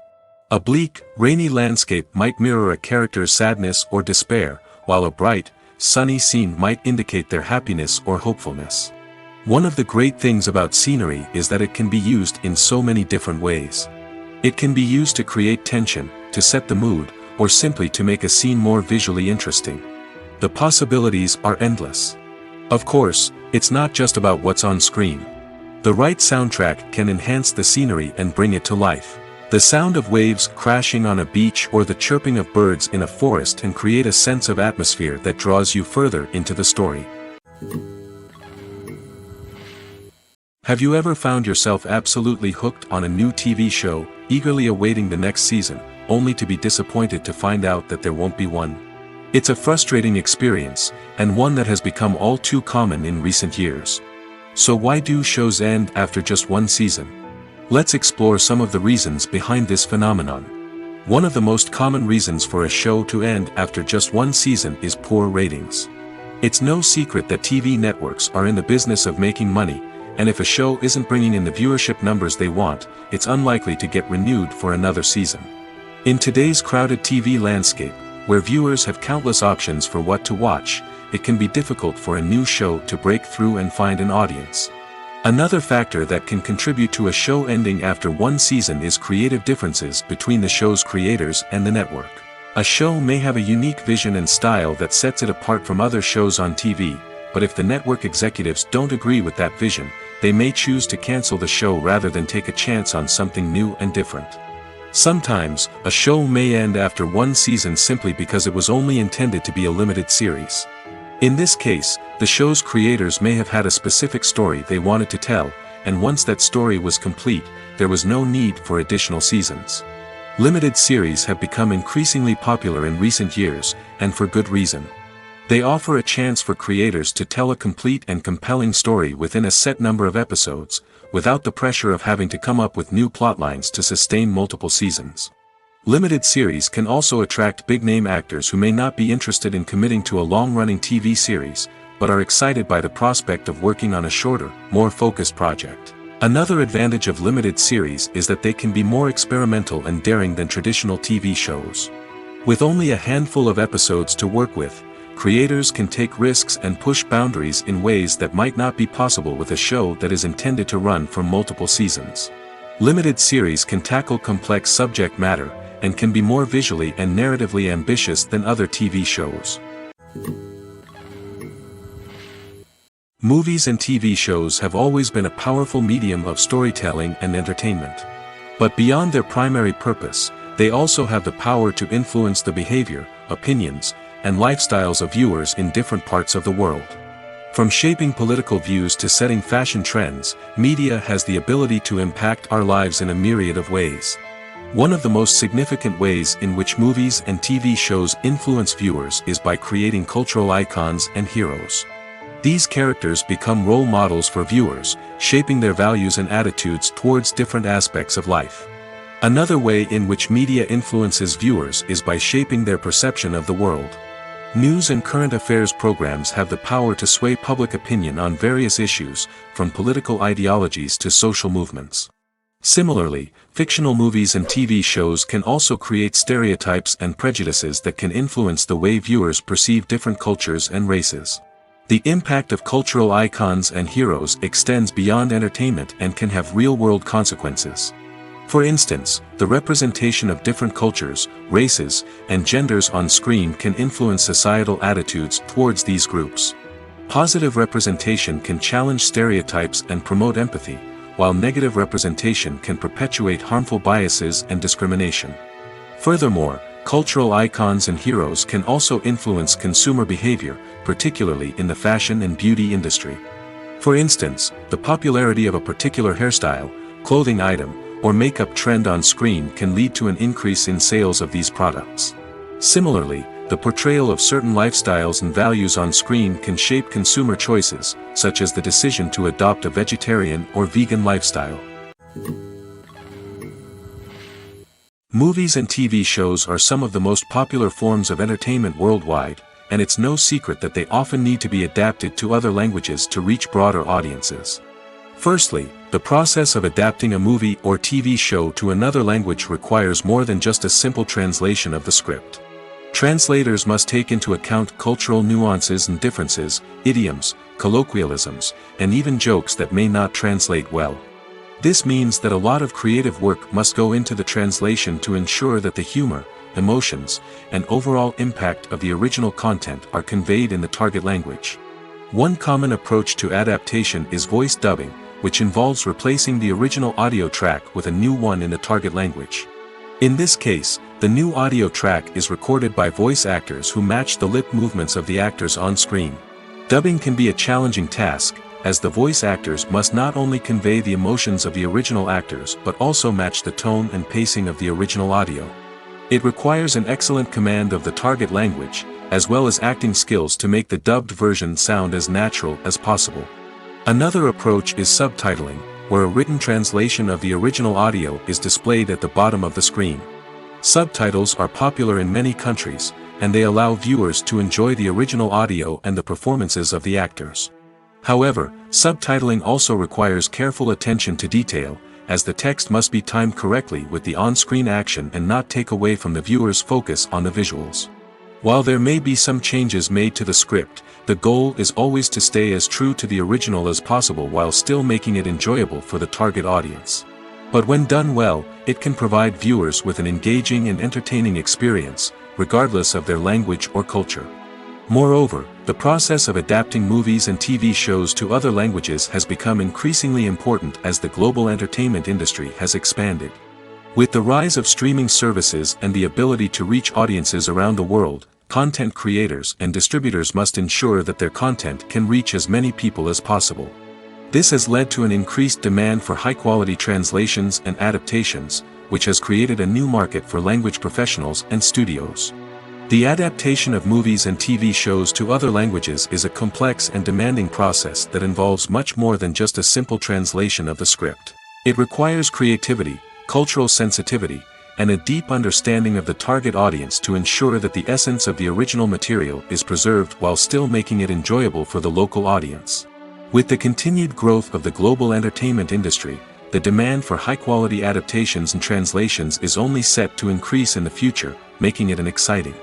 A bleak, rainy landscape might mirror a character's sadness or despair, while a bright, sunny scene might indicate their happiness or hopefulness. One of the great things about scenery is that it can be used in so many different ways. It can be used to create tension, to set the mood, or simply to make a scene more visually interesting. The possibilities are endless. Of course, it's not just about what's on screen. The right soundtrack can enhance the scenery and bring it to life. The sound of waves crashing on a beach or the chirping of birds in a forest can create a sense of atmosphere that draws you further into the story. Have you ever found yourself absolutely hooked on a new TV show, eagerly awaiting the next season, only to be disappointed to find out that there won't be one? It's a frustrating experience, and one that has become all too common in recent years. So why do shows end after just one season? Let's explore some of the reasons behind this phenomenon. One of the most common reasons for a show to end after just one season is poor ratings. It's no secret that TV networks are in the business of making money, and if a show isn't bringing in the viewership numbers they want, it's unlikely to get renewed for another season. In today's crowded TV landscape, where viewers have countless options for what to watch, it can be difficult for a new show to break through and find an audience. Another factor that can contribute to a show ending after one season is creative differences between the show's creators and the network. A show may have a unique vision and style that sets it apart from other shows on TV, but if the network executives don't agree with that vision, they may choose to cancel the show rather than take a chance on something new and different. Sometimes, a show may end after one season simply because it was only intended to be a limited series. In this case, the show's creators may have had a specific story they wanted to tell, and once that story was complete, there was no need for additional seasons. Limited series have become increasingly popular in recent years, and for good reason. They offer a chance for creators to tell a complete and compelling story within a set number of episodes, without the pressure of having to come up with new plotlines to sustain multiple seasons. Limited series can also attract big-name actors who may not be interested in committing to a long-running TV series, but are excited by the prospect of working on a shorter, more focused project. Another advantage of limited series is that they can be more experimental and daring than traditional TV shows. With only a handful of episodes to work with, creators can take risks and push boundaries in ways that might not be possible with a show that is intended to run for multiple seasons. Limited series can tackle complex subject matter, and can be more visually and narratively ambitious than other TV shows. Movies and TV shows have always been a powerful medium of storytelling and entertainment. But beyond their primary purpose, they also have the power to influence the behavior, opinions, and lifestyles of viewers in different parts of the world. From shaping political views to setting fashion trends, media has the ability to impact our lives in a myriad of ways. One of the most significant ways in which movies and TV shows influence viewers is by creating cultural icons and heroes. These characters become role models for viewers, shaping their values and attitudes towards different aspects of life. Another way in which media influences viewers is by shaping their perception of the world. News and current affairs programs have the power to sway public opinion on various issues, from political ideologies to social movements. Similarly, fictional movies and TV shows can also create stereotypes and prejudices that can influence the way viewers perceive different cultures and races. The impact of cultural icons and heroes extends beyond entertainment and can have real-world consequences. For instance, the representation of different cultures, races, and genders on screen can influence societal attitudes towards these groups. Positive representation can challenge stereotypes and promote empathy, while negative representation can perpetuate harmful biases and discrimination. Furthermore, cultural icons and heroes can also influence consumer behavior, particularly in the fashion and beauty industry. For instance, the popularity of a particular hairstyle, clothing item, or makeup trend on screen can lead to an increase in sales of these products. Similarly, the portrayal of certain lifestyles and values on screen can shape consumer choices, such as the decision to adopt a vegetarian or vegan lifestyle. Movies and TV shows are some of the most popular forms of entertainment worldwide, and it's no secret that they often need to be adapted to other languages to reach broader audiences. Firstly, the process of adapting a movie or TV show to another language requires more than just a simple translation of the script. Translators must take into account cultural nuances and differences, idioms, colloquialisms, and even jokes that may not translate well. This means that a lot of creative work must go into the translation to ensure that the humor, emotions, and overall impact of the original content are conveyed in the target language. One common approach to adaptation is voice dubbing, which involves replacing the original audio track with a new one in the target language. In this case, the new audio track is recorded by voice actors who match the lip movements of the actors on screen. Dubbing can be a challenging task, as the voice actors must not only convey the emotions of the original actors but also match the tone and pacing of the original audio. It requires an excellent command of the target language, as well as acting skills to make the dubbed version sound as natural as possible. Another approach is subtitling, where a written translation of the original audio is displayed at the bottom of the screen. Subtitles are popular in many countries, and they allow viewers to enjoy the original audio and the performances of the actors. However, subtitling also requires careful attention to detail, as the text must be timed correctly with the on-screen action and not take away from the viewer's focus on the visuals. While there may be some changes made to the script, the goal is always to stay as true to the original as possible while still making it enjoyable for the target audience. But when done well, it can provide viewers with an engaging and entertaining experience, regardless of their language or culture. Moreover, the process of adapting movies and TV shows to other languages has become increasingly important as the global entertainment industry has expanded. With the rise of streaming services and the ability to reach audiences around the world, content creators and distributors must ensure that their content can reach as many people as possible. This has led to an increased demand for high-quality translations and adaptations, which has created a new market for language professionals and studios. The adaptation of movies and TV shows to other languages is a complex and demanding process that involves much more than just a simple translation of the script. It requires creativity, cultural sensitivity, and a deep understanding of the target audience to ensure that the essence of the original material is preserved while still making it enjoyable for the local audience. With the continued growth of the global entertainment industry, the demand for high-quality adaptations and translations is only set to increase in the future, making it an exciting.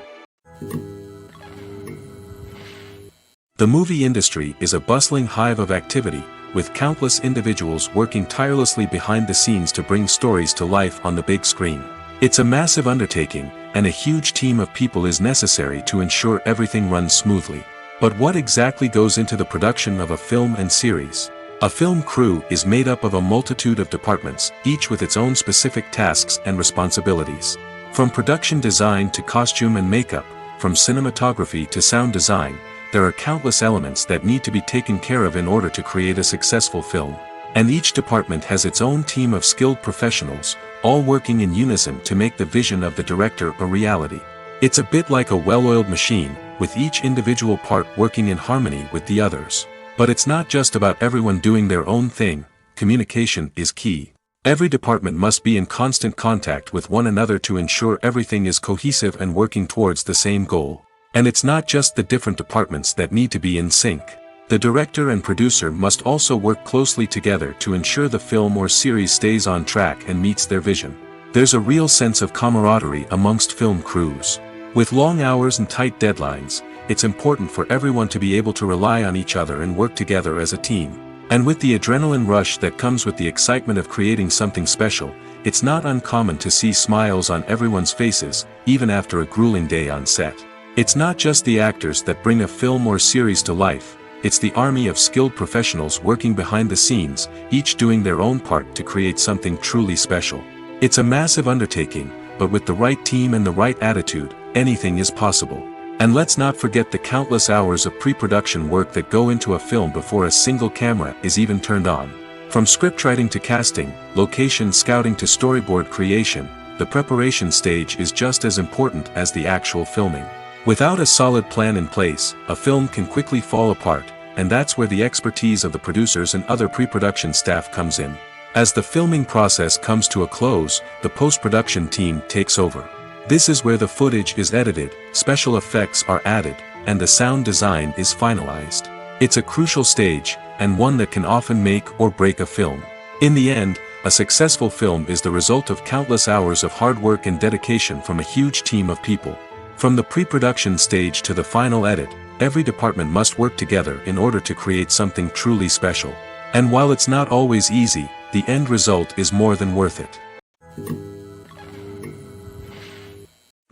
The movie industry is a bustling hive of activity, with countless individuals working tirelessly behind the scenes to bring stories to life on the big screen. It's a massive undertaking, and a huge team of people is necessary to ensure everything runs smoothly. But what exactly goes into the production of a film and series? A film crew is made up of a multitude of departments, each with its own specific tasks and responsibilities. From production design to costume and makeup, from cinematography to sound design, there are countless elements that need to be taken care of in order to create a successful film. And each department has its own team of skilled professionals, all working in unison to make the vision of the director a reality. It's a bit like a well-oiled machine, with each individual part working in harmony with the others. But it's not just about everyone doing their own thing, communication is key. Every department must be in constant contact with one another to ensure everything is cohesive and working towards the same goal. And it's not just the different departments that need to be in sync. The director and producer must also work closely together to ensure the film or series stays on track and meets their vision. There's a real sense of camaraderie amongst film crews. With long hours and tight deadlines, it's important for everyone to be able to rely on each other and work together as a team. And with the adrenaline rush that comes with the excitement of creating something special, it's not uncommon to see smiles on everyone's faces, even after a grueling day on set. It's not just the actors that bring a film or series to life, it's the army of skilled professionals working behind the scenes, each doing their own part to create something truly special. It's a massive undertaking, but with the right team and the right attitude, anything is possible. And let's not forget the countless hours of pre-production work that go into a film before a single camera is even turned on. From scriptwriting to casting, location scouting to storyboard creation, the preparation stage is just as important as the actual filming. Without a solid plan in place, a film can quickly fall apart, and that's where the expertise of the producers and other pre-production staff comes in. As the filming process comes to a close, the post-production team takes over. This is where the footage is edited, special effects are added, and the sound design is finalized. It's a crucial stage, and one that can often make or break a film. In the end, a successful film is the result of countless hours of hard work and dedication from a huge team of people. From the pre-production stage to the final edit, every department must work together in order to create something truly special. And while it's not always easy, the end result is more than worth it.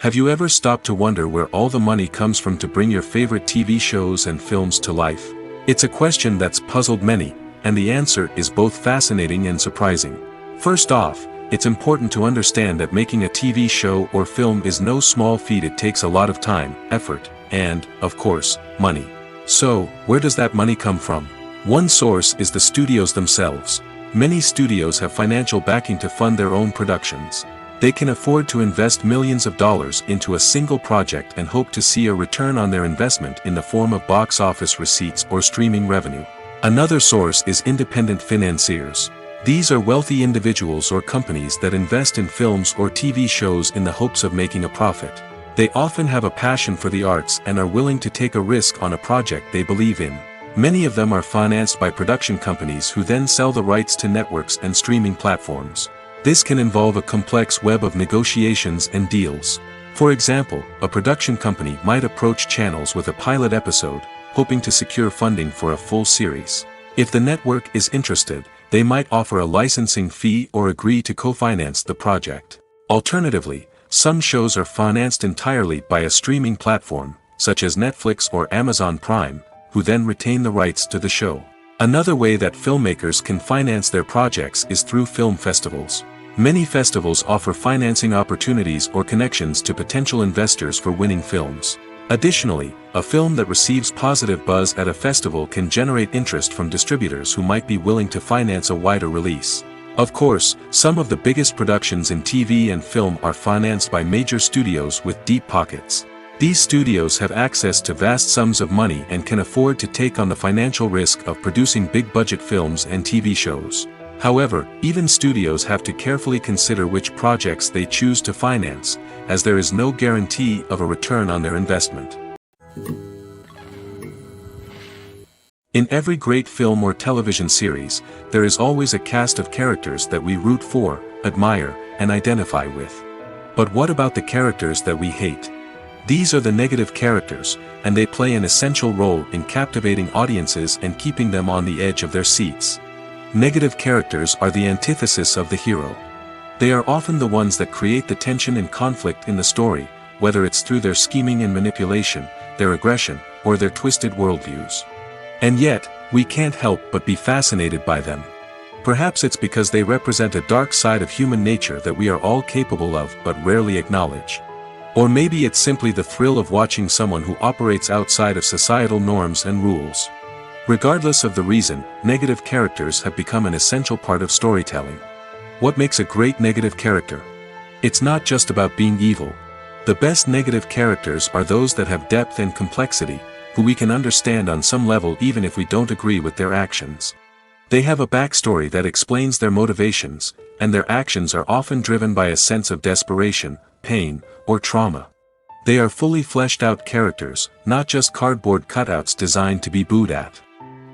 Have you ever stopped to wonder where all the money comes from to bring your favorite TV shows and films to life? It's a question that's puzzled many, and the answer is both fascinating and surprising. First off, it's important to understand that making a TV show or film is no small feat. It takes a lot of time, effort, and, of course, money. So, where does that money come from? One source is the studios themselves. Many studios have financial backing to fund their own productions. They can afford to invest millions of dollars into a single project and hope to see a return on their investment in the form of box office receipts or streaming revenue. Another source is independent financiers. These are wealthy individuals or companies that invest in films or TV shows in the hopes of making a profit. They often have a passion for the arts and are willing to take a risk on a project they believe in. Many of them are financed by production companies who then sell the rights to networks and streaming platforms. This can involve a complex web of negotiations and deals. For example, a production company might approach channels with a pilot episode, hoping to secure funding for a full series. If the network is interested, they might offer a licensing fee or agree to co-finance the project. Alternatively, some shows are financed entirely by a streaming platform, such as Netflix or Amazon Prime, who then retain the rights to the show. Another way that filmmakers can finance their projects is through film festivals. Many festivals offer financing opportunities or connections to potential investors for winning films. Additionally, a film that receives positive buzz at a festival can generate interest from distributors who might be willing to finance a wider release. Of course, some of the biggest productions in TV and film are financed by major studios with deep pockets. These studios have access to vast sums of money and can afford to take on the financial risk of producing big-budget films and TV shows. However, even studios have to carefully consider which projects they choose to finance, as there is no guarantee of a return on their investment. In every great film or television series, there is always a cast of characters that we root for, admire, and identify with. But what about the characters that we hate? These are the negative characters, and they play an essential role in captivating audiences and keeping them on the edge of their seats. Negative characters are the antithesis of the hero. They are often the ones that create the tension and conflict in the story, whether it's through their scheming and manipulation, their aggression, or their twisted worldviews. And yet, we can't help but be fascinated by them. Perhaps it's because they represent a dark side of human nature that we are all capable of but rarely acknowledge. Or maybe it's simply the thrill of watching someone who operates outside of societal norms and rules. Regardless of the reason, negative characters have become an essential part of storytelling. What makes a great negative character? It's not just about being evil. The best negative characters are those that have depth and complexity, who we can understand on some level even if we don't agree with their actions. They have a backstory that explains their motivations, and their actions are often driven by a sense of desperation, pain, or trauma. They are fully fleshed out characters, not just cardboard cutouts designed to be booed at.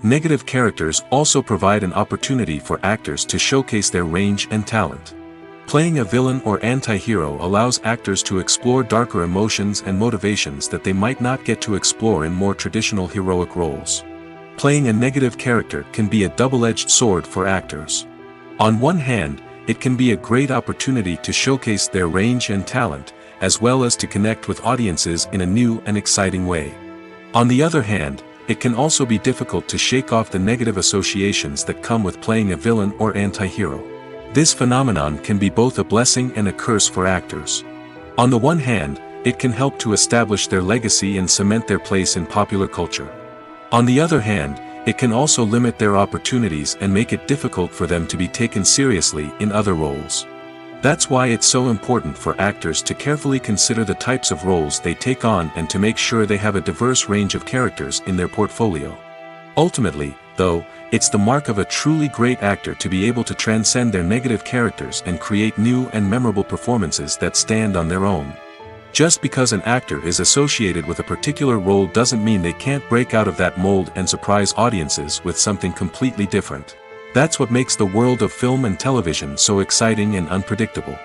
Negative characters also provide an opportunity for actors to showcase their range and talent. Playing a villain or anti-hero allows actors to explore darker emotions and motivations that they might not get to explore in more traditional heroic roles. Playing a negative character can be a double-edged sword for actors. On one hand, it can be a great opportunity to showcase their range and talent, as well as to connect with audiences in a new and exciting way. On the other hand, it can also be difficult to shake off the negative associations that come with playing a villain or anti-hero. This phenomenon can be both a blessing and a curse for actors. On the one hand, it can help to establish their legacy and cement their place in popular culture. On the other hand, it can also limit their opportunities and make it difficult for them to be taken seriously in other roles. That's why it's so important for actors to carefully consider the types of roles they take on and to make sure they have a diverse range of characters in their portfolio. Ultimately, though, it's the mark of a truly great actor to be able to transcend their negative characters and create new and memorable performances that stand on their own. Just because an actor is associated with a particular role doesn't mean they can't break out of that mold and surprise audiences with something completely different. That's what makes the world of film and television so exciting and unpredictable.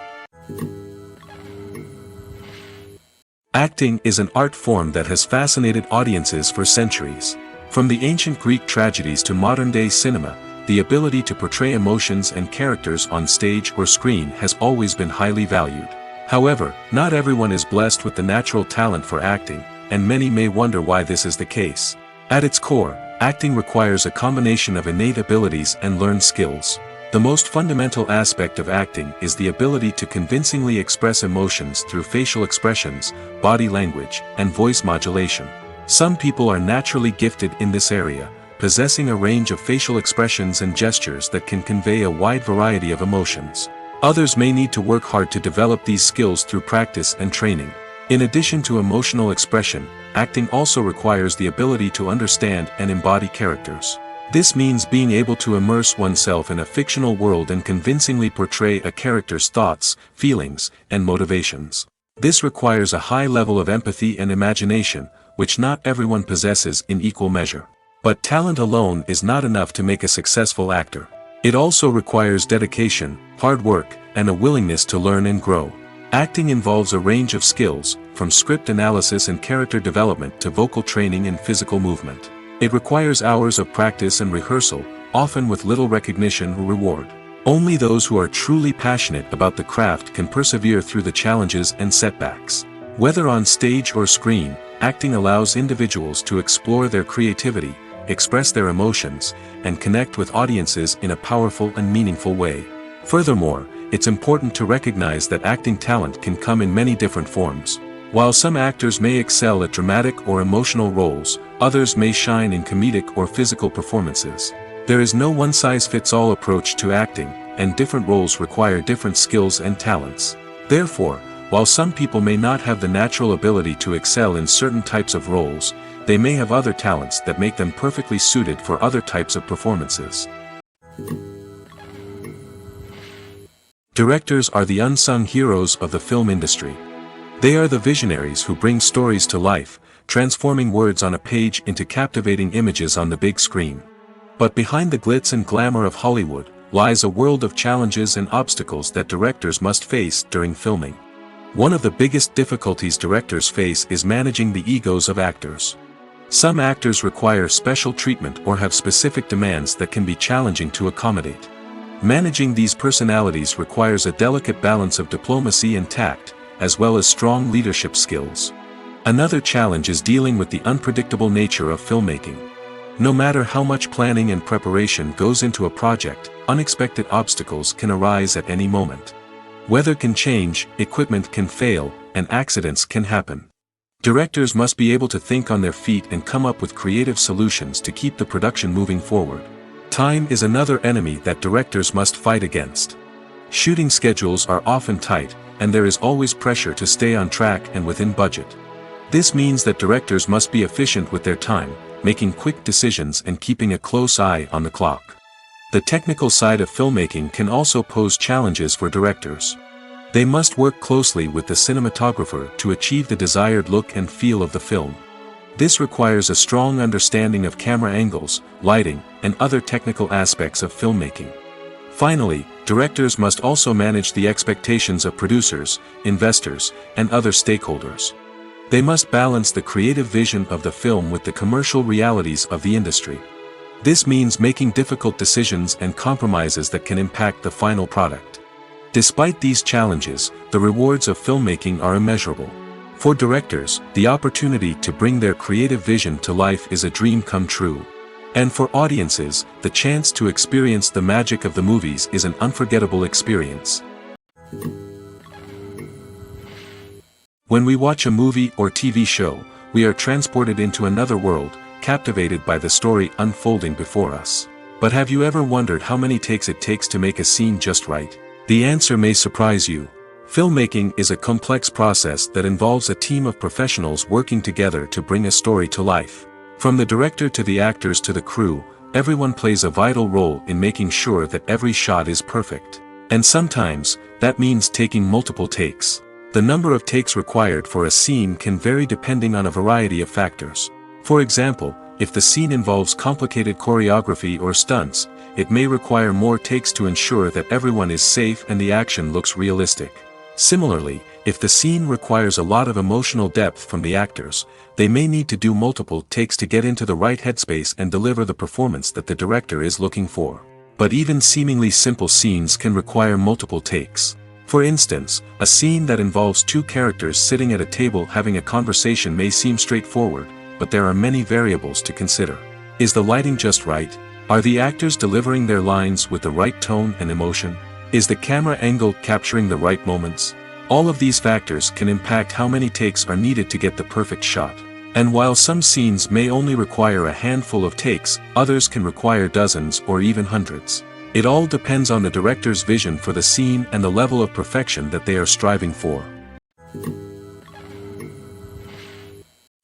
Acting is an art form that has fascinated audiences for centuries. From the ancient Greek tragedies to modern-day cinema, the ability to portray emotions and characters on stage or screen has always been highly valued. However, not everyone is blessed with the natural talent for acting, and many may wonder why this is the case. At its core, acting requires a combination of innate abilities and learned skills. The most fundamental aspect of acting is the ability to convincingly express emotions through facial expressions, body language, and voice modulation. Some people are naturally gifted in this area, possessing a range of facial expressions and gestures that can convey a wide variety of emotions. Others may need to work hard to develop these skills through practice and training. In addition to emotional expression, acting also requires the ability to understand and embody characters. This means being able to immerse oneself in a fictional world and convincingly portray a character's thoughts, feelings, and motivations. This requires a high level of empathy and imagination, which not everyone possesses in equal measure. But talent alone is not enough to make a successful actor. It also requires dedication, hard work, and a willingness to learn and grow. Acting involves a range of skills, from script analysis and character development to vocal training and physical movement. It requires hours of practice and rehearsal, often with little recognition or reward. Only those who are truly passionate about the craft can persevere through the challenges and setbacks. Whether on stage or screen, acting allows individuals to explore their creativity, express their emotions, and connect with audiences in a powerful and meaningful way. Furthermore, it's important to recognize that acting talent can come in many different forms. While some actors may excel at dramatic or emotional roles, others may shine in comedic or physical performances. There is no one-size-fits-all approach to acting, and different roles require different skills and talents. Therefore, while some people may not have the natural ability to excel in certain types of roles, they may have other talents that make them perfectly suited for other types of performances. Directors are the unsung heroes of the film industry. They are the visionaries who bring stories to life, transforming words on a page into captivating images on the big screen. But behind the glitz and glamour of Hollywood, lies a world of challenges and obstacles that directors must face during filming. One of the biggest difficulties directors face is managing the egos of actors. Some actors require special treatment or have specific demands that can be challenging to accommodate. Managing these personalities requires a delicate balance of diplomacy and tact, as well as strong leadership skills. Another challenge is dealing with the unpredictable nature of filmmaking. No matter how much planning and preparation goes into a project, unexpected obstacles can arise at any moment. Weather can change, equipment can fail, and accidents can happen. Directors must be able to think on their feet and come up with creative solutions to keep the production moving forward. Time is another enemy that directors must fight against. Shooting schedules are often tight, and there is always pressure to stay on track and within budget. This means that directors must be efficient with their time, making quick decisions and keeping a close eye on the clock. The technical side of filmmaking can also pose challenges for directors. They must work closely with the cinematographer to achieve the desired look and feel of the film. This requires a strong understanding of camera angles, lighting, and other technical aspects of filmmaking. Finally, directors must also manage the expectations of producers, investors, and other stakeholders. They must balance the creative vision of the film with the commercial realities of the industry. This means making difficult decisions and compromises that can impact the final product. Despite these challenges, the rewards of filmmaking are immeasurable. For directors, the opportunity to bring their creative vision to life is a dream come true. And for audiences, the chance to experience the magic of the movies is an unforgettable experience. When we watch a movie or TV show, we are transported into another world, captivated by the story unfolding before us. But have you ever wondered how many takes it takes to make a scene just right? The answer may surprise you. Filmmaking is a complex process that involves a team of professionals working together to bring a story to life. From the director to the actors to the crew, everyone plays a vital role in making sure that every shot is perfect. And sometimes, that means taking multiple takes. The number of takes required for a scene can vary depending on a variety of factors. For example, if the scene involves complicated choreography or stunts, it may require more takes to ensure that everyone is safe and the action looks realistic. Similarly, if the scene requires a lot of emotional depth from the actors, they may need to do multiple takes to get into the right headspace and deliver the performance that the director is looking for. But even seemingly simple scenes can require multiple takes. For instance, a scene that involves two characters sitting at a table having a conversation may seem straightforward, but there are many variables to consider. Is the lighting just right? Are the actors delivering their lines with the right tone and emotion? Is the camera angle capturing the right moments? All of these factors can impact how many takes are needed to get the perfect shot. And while some scenes may only require a handful of takes, others can require dozens or even hundreds. It all depends on the director's vision for the scene and the level of perfection that they are striving for.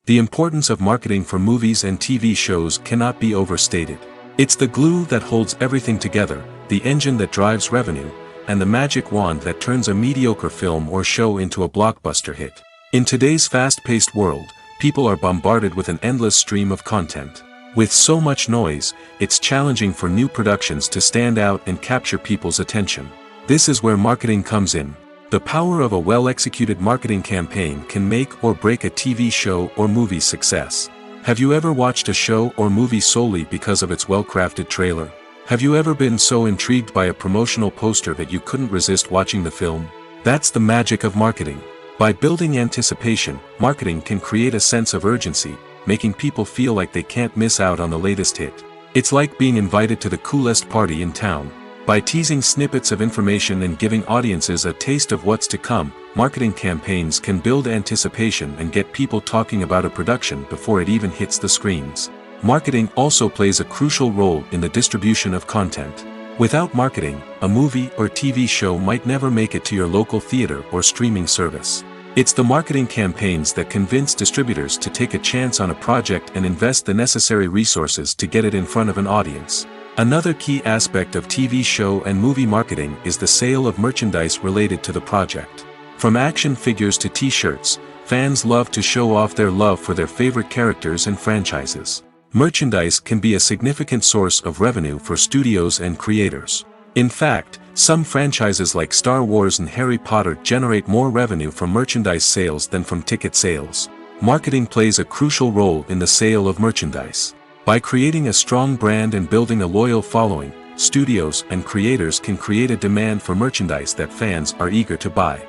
The importance of marketing for movies and TV shows cannot be overstated. It's the glue that holds everything together, the engine that drives revenue, and the magic wand that turns a mediocre film or show into a blockbuster hit. In today's fast-paced world, people are bombarded with an endless stream of content. With so much noise, it's challenging for new productions to stand out and capture people's attention. This is where marketing comes in. The power of a well-executed marketing campaign can make or break a TV show or movie's success. Have you ever watched a show or movie solely because of its well-crafted trailer? Have you ever been so intrigued by a promotional poster that you couldn't resist watching the film? That's the magic of marketing. By building anticipation, marketing can create a sense of urgency, making people feel like they can't miss out on the latest hit. It's like being invited to the coolest party in town. By teasing snippets of information and giving audiences a taste of what's to come, marketing campaigns can build anticipation and get people talking about a production before it even hits the screens. Marketing also plays a crucial role in the distribution of content. Without marketing, a movie or TV show might never make it to your local theater or streaming service. It's the marketing campaigns that convince distributors to take a chance on a project and invest the necessary resources to get it in front of an audience. Another key aspect of TV show and movie marketing is the sale of merchandise related to the project. From action figures to t-shirts, fans love to show off their love for their favorite characters and franchises. Merchandise can be a significant source of revenue for studios and creators. In fact, some franchises like Star Wars and Harry Potter generate more revenue from merchandise sales than from ticket sales. Marketing plays a crucial role in the sale of merchandise. By creating a strong brand and building a loyal following, studios and creators can create a demand for merchandise that fans are eager to buy.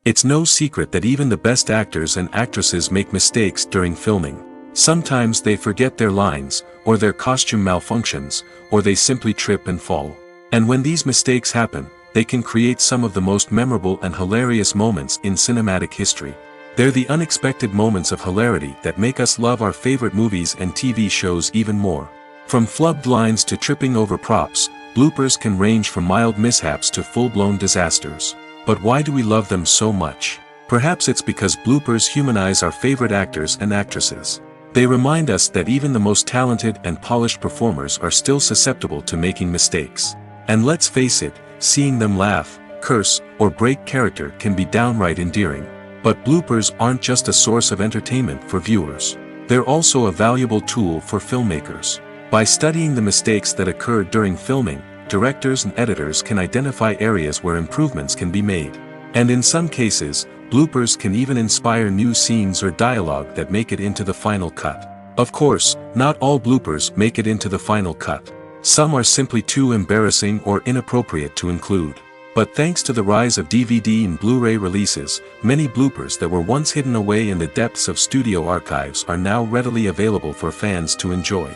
It's no secret that even the best actors and actresses make mistakes during filming. Sometimes they forget their lines, or their costume malfunctions, or they simply trip and fall. And when these mistakes happen, they can create some of the most memorable and hilarious moments in cinematic history. They're the unexpected moments of hilarity that make us love our favorite movies and TV shows even more. From flubbed lines to tripping over props, bloopers can range from mild mishaps to full-blown disasters. But why do we love them so much? Perhaps it's because bloopers humanize our favorite actors and actresses. They remind us that even the most talented and polished performers are still susceptible to making mistakes. And let's face it, seeing them laugh, curse, or break character can be downright endearing. But bloopers aren't just a source of entertainment for viewers. They're also a valuable tool for filmmakers. By studying the mistakes that occurred during filming, directors and editors can identify areas where improvements can be made. And in some cases, bloopers can even inspire new scenes or dialogue that make it into the final cut. Of course, not all bloopers make it into the final cut. Some are simply too embarrassing or inappropriate to include. But thanks to the rise of DVD and Blu-ray releases, many bloopers that were once hidden away in the depths of studio archives are now readily available for fans to enjoy.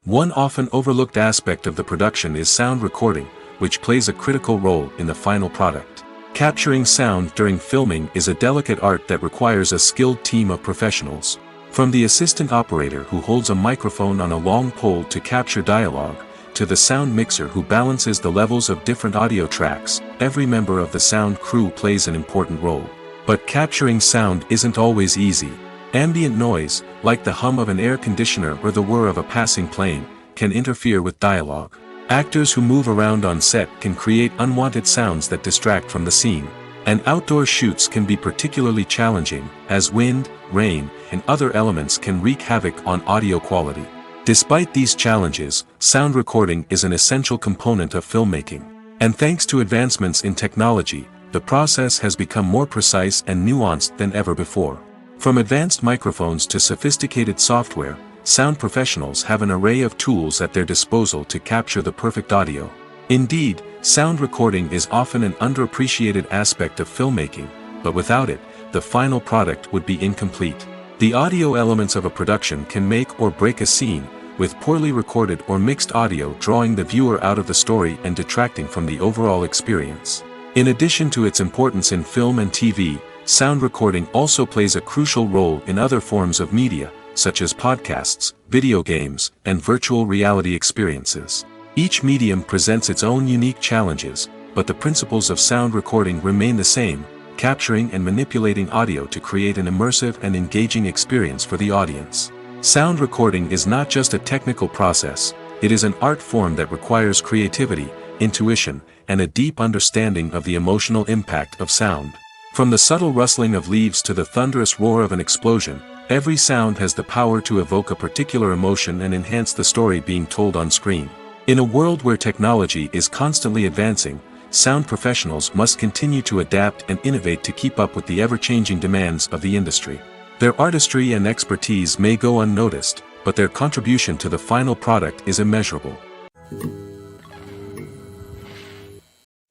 One often overlooked aspect of the production is sound recording, which plays a critical role in the final product. Capturing sound during filming is a delicate art that requires a skilled team of professionals. From the assistant operator who holds a microphone on a long pole to capture dialogue, to the sound mixer who balances the levels of different audio tracks, every member of the sound crew plays an important role. But capturing sound isn't always easy. Ambient noise, like the hum of an air conditioner or the whir of a passing plane, can interfere with dialogue. Actors who move around on set can create unwanted sounds that distract from the scene. And outdoor shoots can be particularly challenging, as wind, rain, and other elements can wreak havoc on audio quality. Despite these challenges, sound recording is an essential component of filmmaking. And thanks to advancements in technology, the process has become more precise and nuanced than ever before. From advanced microphones to sophisticated software, sound professionals have an array of tools at their disposal to capture the perfect audio. Indeed, sound recording is often an underappreciated aspect of filmmaking, but without it, the final product would be incomplete. The audio elements of a production can make or break a scene, with poorly recorded or mixed audio drawing the viewer out of the story and detracting from the overall experience. In addition to its importance in film and TV, sound recording also plays a crucial role in other forms of media, such as podcasts, video games, and virtual reality experiences. Each medium presents its own unique challenges, but the principles of sound recording remain the same, capturing and manipulating audio to create an immersive and engaging experience for the audience. Sound recording is not just a technical process, it is an art form that requires creativity, intuition, and a deep understanding of the emotional impact of sound. From the subtle rustling of leaves to the thunderous roar of an explosion, Every sound has the power to evoke a particular emotion and enhance the story being told on screen. In a world where technology is constantly advancing, sound professionals must continue to adapt and innovate to keep up with the ever-changing demands of the industry. Their artistry and expertise may go unnoticed, but their contribution to the final product is immeasurable.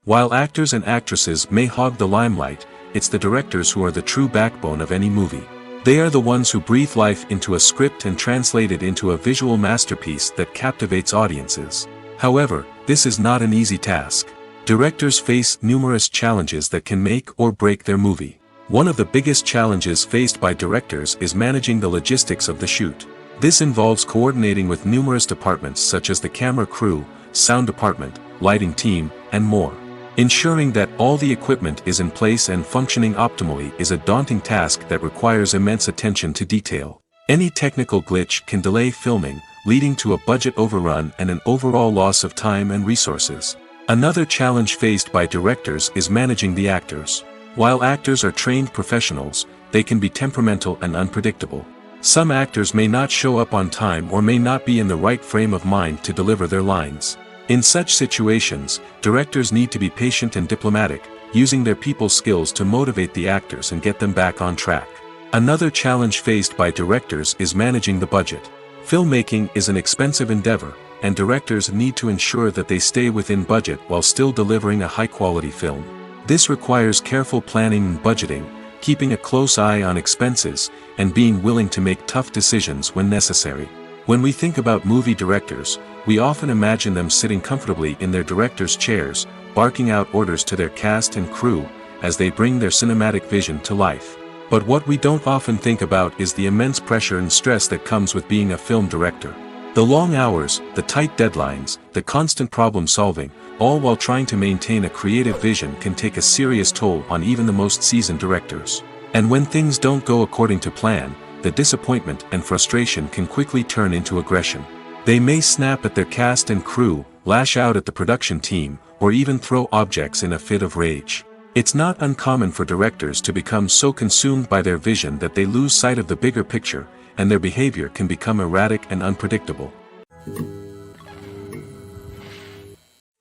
While actors and actresses may hog the limelight, it's the directors who are the true backbone of any movie. They are the ones who breathe life into a script and translate it into a visual masterpiece that captivates audiences. However, this is not an easy task. Directors face numerous challenges that can make or break their movie. One of the biggest challenges faced by directors is managing the logistics of the shoot. This involves coordinating with numerous departments such as the camera crew, sound department, lighting team, and more. Ensuring that all the equipment is in place and functioning optimally is a daunting task that requires immense attention to detail. Any technical glitch can delay filming, leading to a budget overrun and an overall loss of time and resources. Another challenge faced by directors is managing the actors. While actors are trained professionals, they can be temperamental and unpredictable. Some actors may not show up on time or may not be in the right frame of mind to deliver their lines. In such situations, directors need to be patient and diplomatic, using their people skills to motivate the actors and get them back on track. Another challenge faced by directors is managing the budget. Filmmaking is an expensive endeavor, and directors need to ensure that they stay within budget while still delivering a high-quality film. This requires careful planning and budgeting, keeping a close eye on expenses, and being willing to make tough decisions when necessary. When we think about movie directors, we often imagine them sitting comfortably in their director's chairs, barking out orders to their cast and crew, as they bring their cinematic vision to life. But what we don't often think about is the immense pressure and stress that comes with being a film director. The long hours, the tight deadlines, the constant problem solving, all while trying to maintain a creative vision can take a serious toll on even the most seasoned directors. And when things don't go according to plan, the disappointment and frustration can quickly turn into aggression. They may snap at their cast and crew, lash out at the production team, or even throw objects in a fit of rage. It's not uncommon for directors to become so consumed by their vision that they lose sight of the bigger picture, and their behavior can become erratic and unpredictable.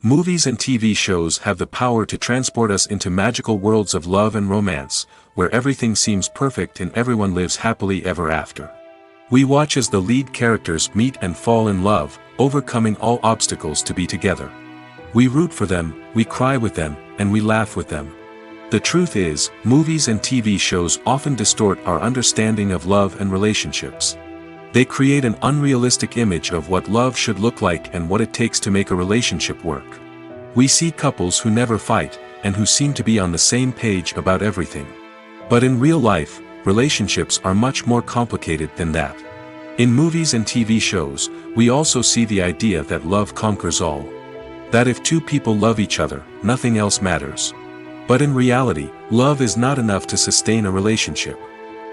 Movies and TV shows have the power to transport us into magical worlds of love and romance, where everything seems perfect and everyone lives happily ever after. We watch as the lead characters meet and fall in love, overcoming all obstacles to be together. We root for them, we cry with them, and we laugh with them. The truth is, movies and TV shows often distort our understanding of love and relationships. They create an unrealistic image of what love should look like and what it takes to make a relationship work. We see couples who never fight, and who seem to be on the same page about everything. But in real life, relationships are much more complicated than that. In movies and TV shows, we also see the idea that love conquers all. That if two people love each other, nothing else matters. But in reality, love is not enough to sustain a relationship.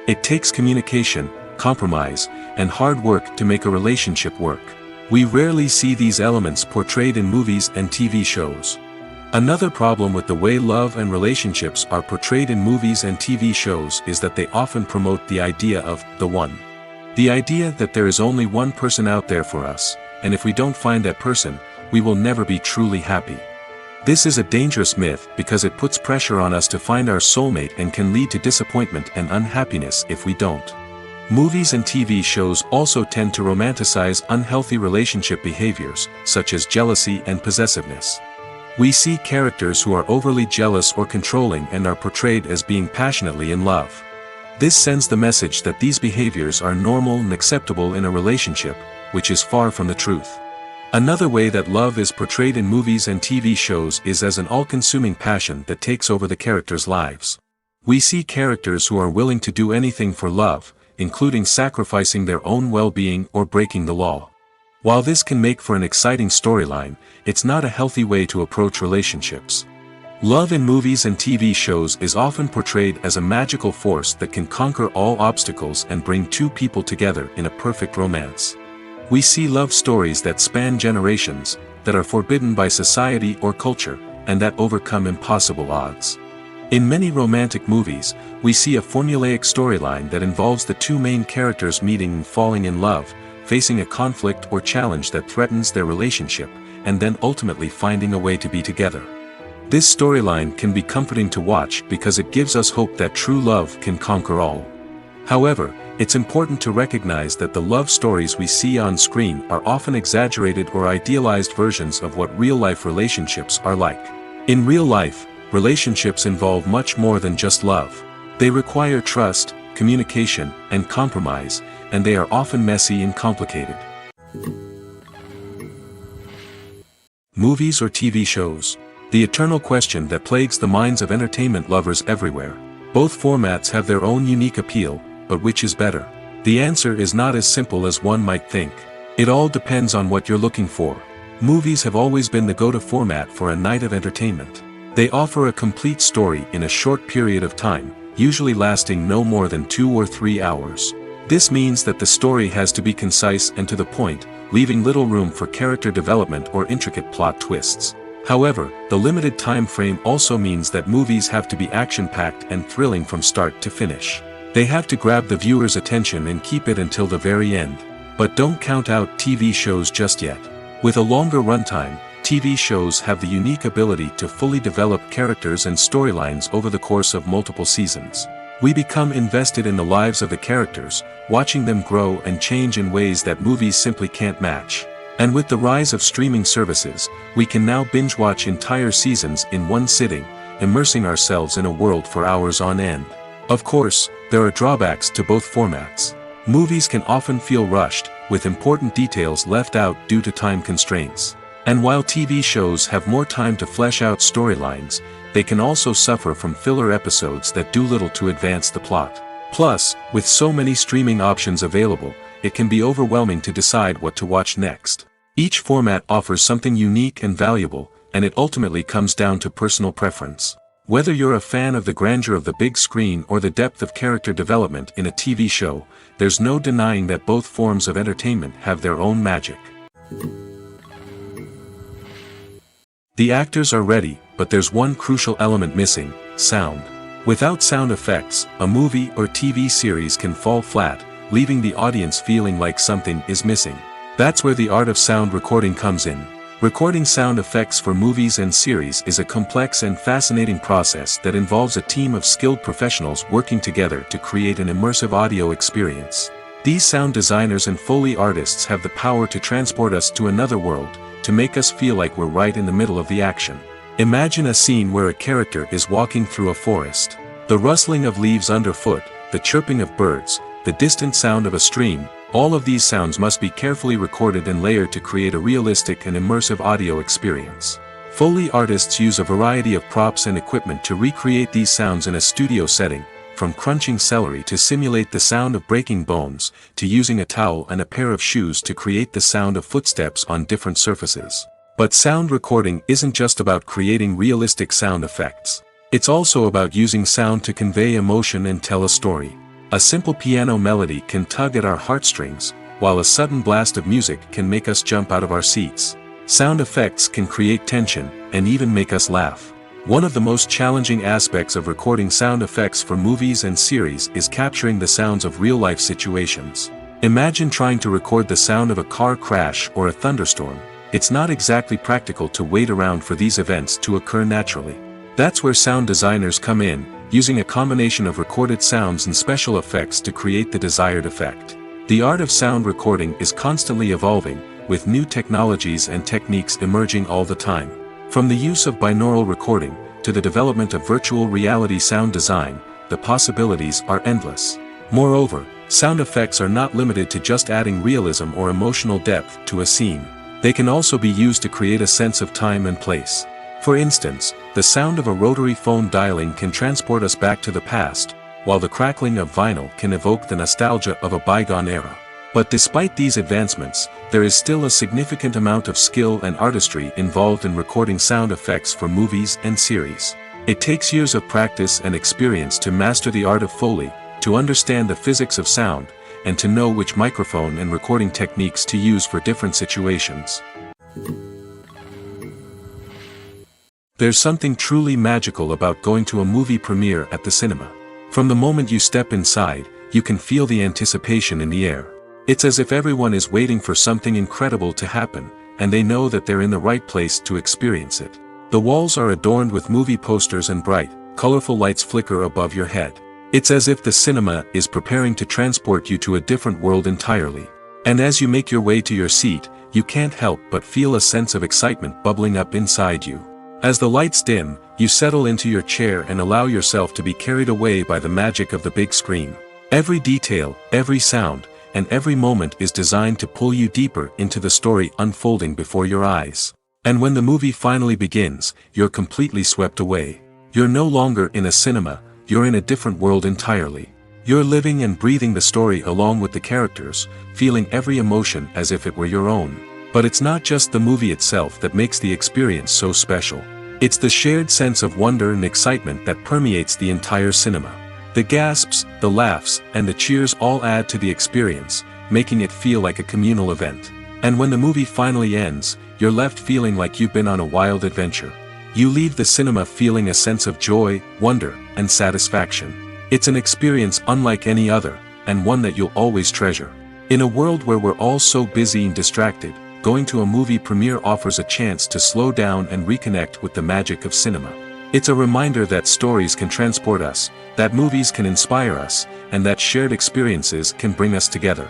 It takes communication, compromise, and hard work to make a relationship work. We rarely see these elements portrayed in movies and TV shows. Another problem with the way love and relationships are portrayed in movies and TV shows is that they often promote the idea of the one. The idea that there is only one person out there for us, and if we don't find that person, we will never be truly happy. This is a dangerous myth because it puts pressure on us to find our soulmate and can lead to disappointment and unhappiness if we don't. Movies and TV shows also tend to romanticize unhealthy relationship behaviors, such as jealousy and possessiveness. We see characters who are overly jealous or controlling and are portrayed as being passionately in love. This sends the message that these behaviors are normal and acceptable in a relationship, which is far from the truth. Another way that love is portrayed in movies and TV shows is as an all-consuming passion that takes over the characters' lives. We see characters who are willing to do anything for love, including sacrificing their own well-being or breaking the law. While this can make for an exciting storyline, it's not a healthy way to approach relationships. Love in movies and TV shows is often portrayed as a magical force that can conquer all obstacles and bring two people together in a perfect romance. We see love stories that span generations, that are forbidden by society or culture, and that overcome impossible odds. In many romantic movies, we see a formulaic storyline that involves the two main characters meeting and falling in love, facing a conflict or challenge that threatens their relationship, and then ultimately finding a way to be together. This storyline can be comforting to watch because it gives us hope that true love can conquer all. However, it's important to recognize that the love stories we see on screen are often exaggerated or idealized versions of what real-life relationships are like. In real life, relationships involve much more than just love. They require trust, communication, and compromise, and they are often messy and complicated. Movies or TV shows? The eternal question that plagues the minds of entertainment lovers everywhere. Both formats have their own unique appeal, but which is better? The answer is not as simple as one might think. It all depends on what you're looking for. Movies have always been the go-to format for a night of entertainment. They offer a complete story in a short period of time, usually lasting no more than 2 or 3 hours. This means that the story has to be concise and to the point, leaving little room for character development or intricate plot twists. However, the limited time frame also means that movies have to be action-packed and thrilling from start to finish. They have to grab the viewer's attention and keep it until the very end. But don't count out TV shows just yet. With a longer runtime, TV shows have the unique ability to fully develop characters and storylines over the course of multiple seasons. We become invested in the lives of the characters, watching them grow and change in ways that movies simply can't match. And with the rise of streaming services, we can now binge-watch entire seasons in one sitting, immersing ourselves in a world for hours on end. Of course, there are drawbacks to both formats. Movies can often feel rushed, with important details left out due to time constraints. And while TV shows have more time to flesh out storylines, they can also suffer from filler episodes that do little to advance the plot. Plus, with so many streaming options available, it can be overwhelming to decide what to watch next. Each format offers something unique and valuable, and it ultimately comes down to personal preference. Whether you're a fan of the grandeur of the big screen or the depth of character development in a TV show, there's no denying that both forms of entertainment have their own magic. The actors are ready, but there's one crucial element missing: sound. Without sound effects, a movie or TV series can fall flat, leaving the audience feeling like something is missing. That's where the art of sound recording comes in. Recording sound effects for movies and series is a complex and fascinating process that involves a team of skilled professionals working together to create an immersive audio experience. These sound designers and Foley artists have the power to transport us to another world, to make us feel like we're right in the middle of the action. Imagine a scene where a character is walking through a forest. The rustling of leaves underfoot, the chirping of birds, the distant sound of a stream, all of these sounds must be carefully recorded and layered to create a realistic and immersive audio experience. Foley artists use a variety of props and equipment to recreate these sounds in a studio setting, from crunching celery to simulate the sound of breaking bones, to using a towel and a pair of shoes to create the sound of footsteps on different surfaces. But sound recording isn't just about creating realistic sound effects. It's also about using sound to convey emotion and tell a story. A simple piano melody can tug at our heartstrings, while a sudden blast of music can make us jump out of our seats. Sound effects can create tension, and even make us laugh. One of the most challenging aspects of recording sound effects for movies and series is capturing the sounds of real-life situations. Imagine trying to record the sound of a car crash or a thunderstorm. It's not exactly practical to wait around for these events to occur naturally. That's where sound designers come in, using a combination of recorded sounds and special effects to create the desired effect. The art of sound recording is constantly evolving, with new technologies and techniques emerging all the time. From the use of binaural recording, to the development of virtual reality sound design, the possibilities are endless. Moreover, sound effects are not limited to just adding realism or emotional depth to a scene. They can also be used to create a sense of time and place. For instance, the sound of a rotary phone dialing can transport us back to the past, while the crackling of vinyl can evoke the nostalgia of a bygone era. But despite these advancements, there is still a significant amount of skill and artistry involved in recording sound effects for movies and series. It takes years of practice and experience to master the art of Foley, to understand the physics of sound, and to know which microphone and recording techniques to use for different situations. There's something truly magical about going to a movie premiere at the cinema. From the moment you step inside, you can feel the anticipation in the air. It's as if everyone is waiting for something incredible to happen, and they know that they're in the right place to experience it. The walls are adorned with movie posters and bright, colorful lights flicker above your head. It's as if the cinema is preparing to transport you to a different world entirely. And as you make your way to your seat, you can't help but feel a sense of excitement bubbling up inside you. As the lights dim, you settle into your chair and allow yourself to be carried away by the magic of the big screen. Every detail, every sound, and every moment is designed to pull you deeper into the story unfolding before your eyes. And when the movie finally begins, you're completely swept away. You're no longer in a cinema, you're in a different world entirely. You're living and breathing the story along with the characters, feeling every emotion as if it were your own. But it's not just the movie itself that makes the experience so special. It's the shared sense of wonder and excitement that permeates the entire cinema. The gasps, the laughs, and the cheers all add to the experience, making it feel like a communal event. And when the movie finally ends, you're left feeling like you've been on a wild adventure. You leave the cinema feeling a sense of joy, wonder, and satisfaction. It's an experience unlike any other, and one that you'll always treasure. In a world where we're all so busy and distracted, going to a movie premiere offers a chance to slow down and reconnect with the magic of cinema. It's a reminder that stories can transport us, that movies can inspire us, and that shared experiences can bring us together.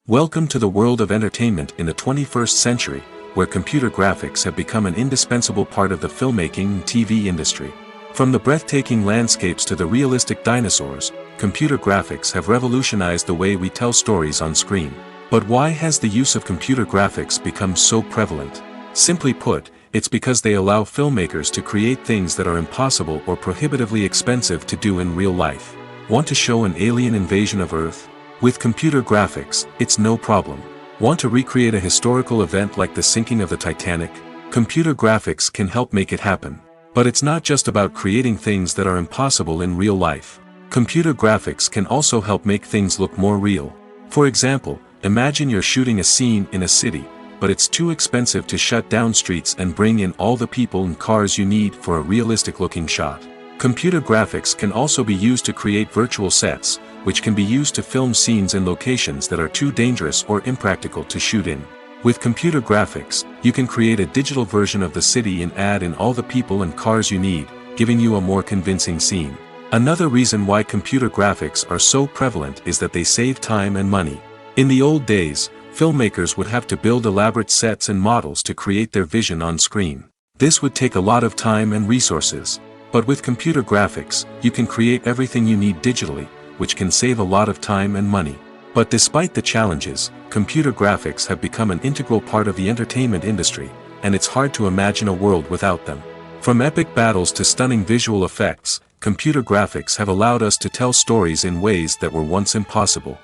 Welcome to the world of entertainment in the 21st century, where computer graphics have become an indispensable part of the filmmaking and TV industry. From the breathtaking landscapes to the realistic dinosaurs, computer graphics have revolutionized the way we tell stories on screen. But why has the use of computer graphics become so prevalent? Simply put, it's because they allow filmmakers to create things that are impossible or prohibitively expensive to do in real life. Want to show an alien invasion of Earth? With computer graphics, it's no problem. Want to recreate a historical event like the sinking of the Titanic? Computer graphics can help make it happen. But it's not just about creating things that are impossible in real life. Computer graphics can also help make things look more real. For example, imagine you're shooting a scene in a city, but it's too expensive to shut down streets and bring in all the people and cars you need for a realistic-looking shot. Computer graphics can also be used to create virtual sets, which can be used to film scenes in locations that are too dangerous or impractical to shoot in. With computer graphics, you can create a digital version of the city and add in all the people and cars you need, giving you a more convincing scene. Another reason why computer graphics are so prevalent is that they save time and money. In the old days, filmmakers would have to build elaborate sets and models to create their vision on screen. This would take a lot of time and resources. But with computer graphics, you can create everything you need digitally, which can save a lot of time and money. But despite the challenges, computer graphics have become an integral part of the entertainment industry, and it's hard to imagine a world without them. From epic battles to stunning visual effects, computer graphics have allowed us to tell stories in ways that were once impossible.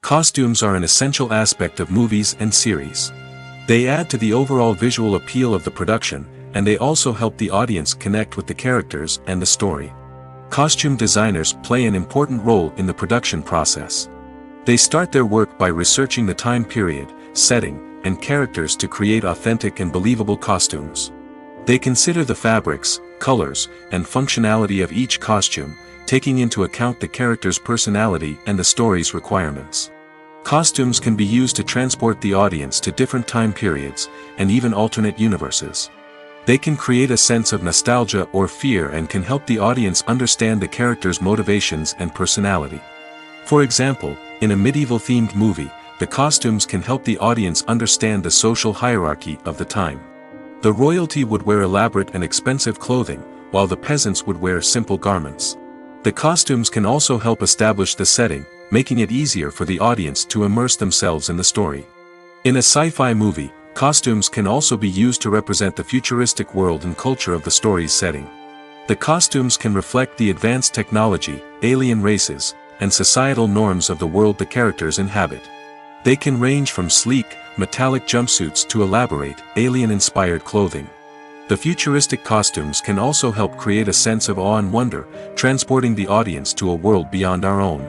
Costumes are an essential aspect of movies and series. They add to the overall visual appeal of the production, and they also help the audience connect with the characters and the story. Costume designers play an important role in the production process. They start their work by researching the time period, setting, and characters to create authentic and believable costumes. They consider the fabrics, colors, and functionality of each costume, taking into account the character's personality and the story's requirements. Costumes can be used to transport the audience to different time periods, and even alternate universes. They can create a sense of nostalgia or fear and can help the audience understand the character's motivations and personality. For example, in a medieval-themed movie, the costumes can help the audience understand the social hierarchy of the time. The royalty would wear elaborate and expensive clothing, while the peasants would wear simple garments. The costumes can also help establish the setting, making it easier for the audience to immerse themselves in the story. In a sci-fi movie, costumes can also be used to represent the futuristic world and culture of the story's setting. The costumes can reflect the advanced technology, alien races, and societal norms of the world the characters inhabit. They can range from sleek, metallic jumpsuits to elaborate, alien-inspired clothing. The futuristic costumes can also help create a sense of awe and wonder, transporting the audience to a world beyond our own.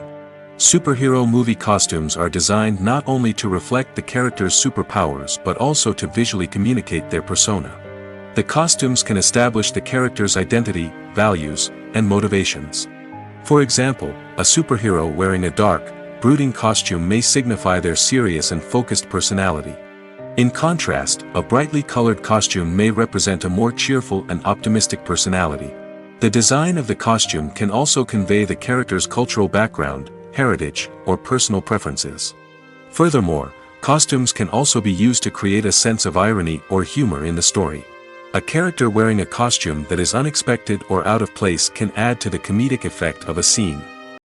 Superhero movie costumes are designed not only to reflect the character's superpowers but also to visually communicate their persona. The costumes can establish the character's identity, values, and motivations. For example, a superhero wearing a dark, brooding costume may signify their serious and focused personality. In contrast, a brightly colored costume may represent a more cheerful and optimistic personality. The design of the costume can also convey the character's cultural background, heritage, or personal preferences. Furthermore, costumes can also be used to create a sense of irony or humor in the story. A character wearing a costume that is unexpected or out of place can add to the comedic effect of a scene.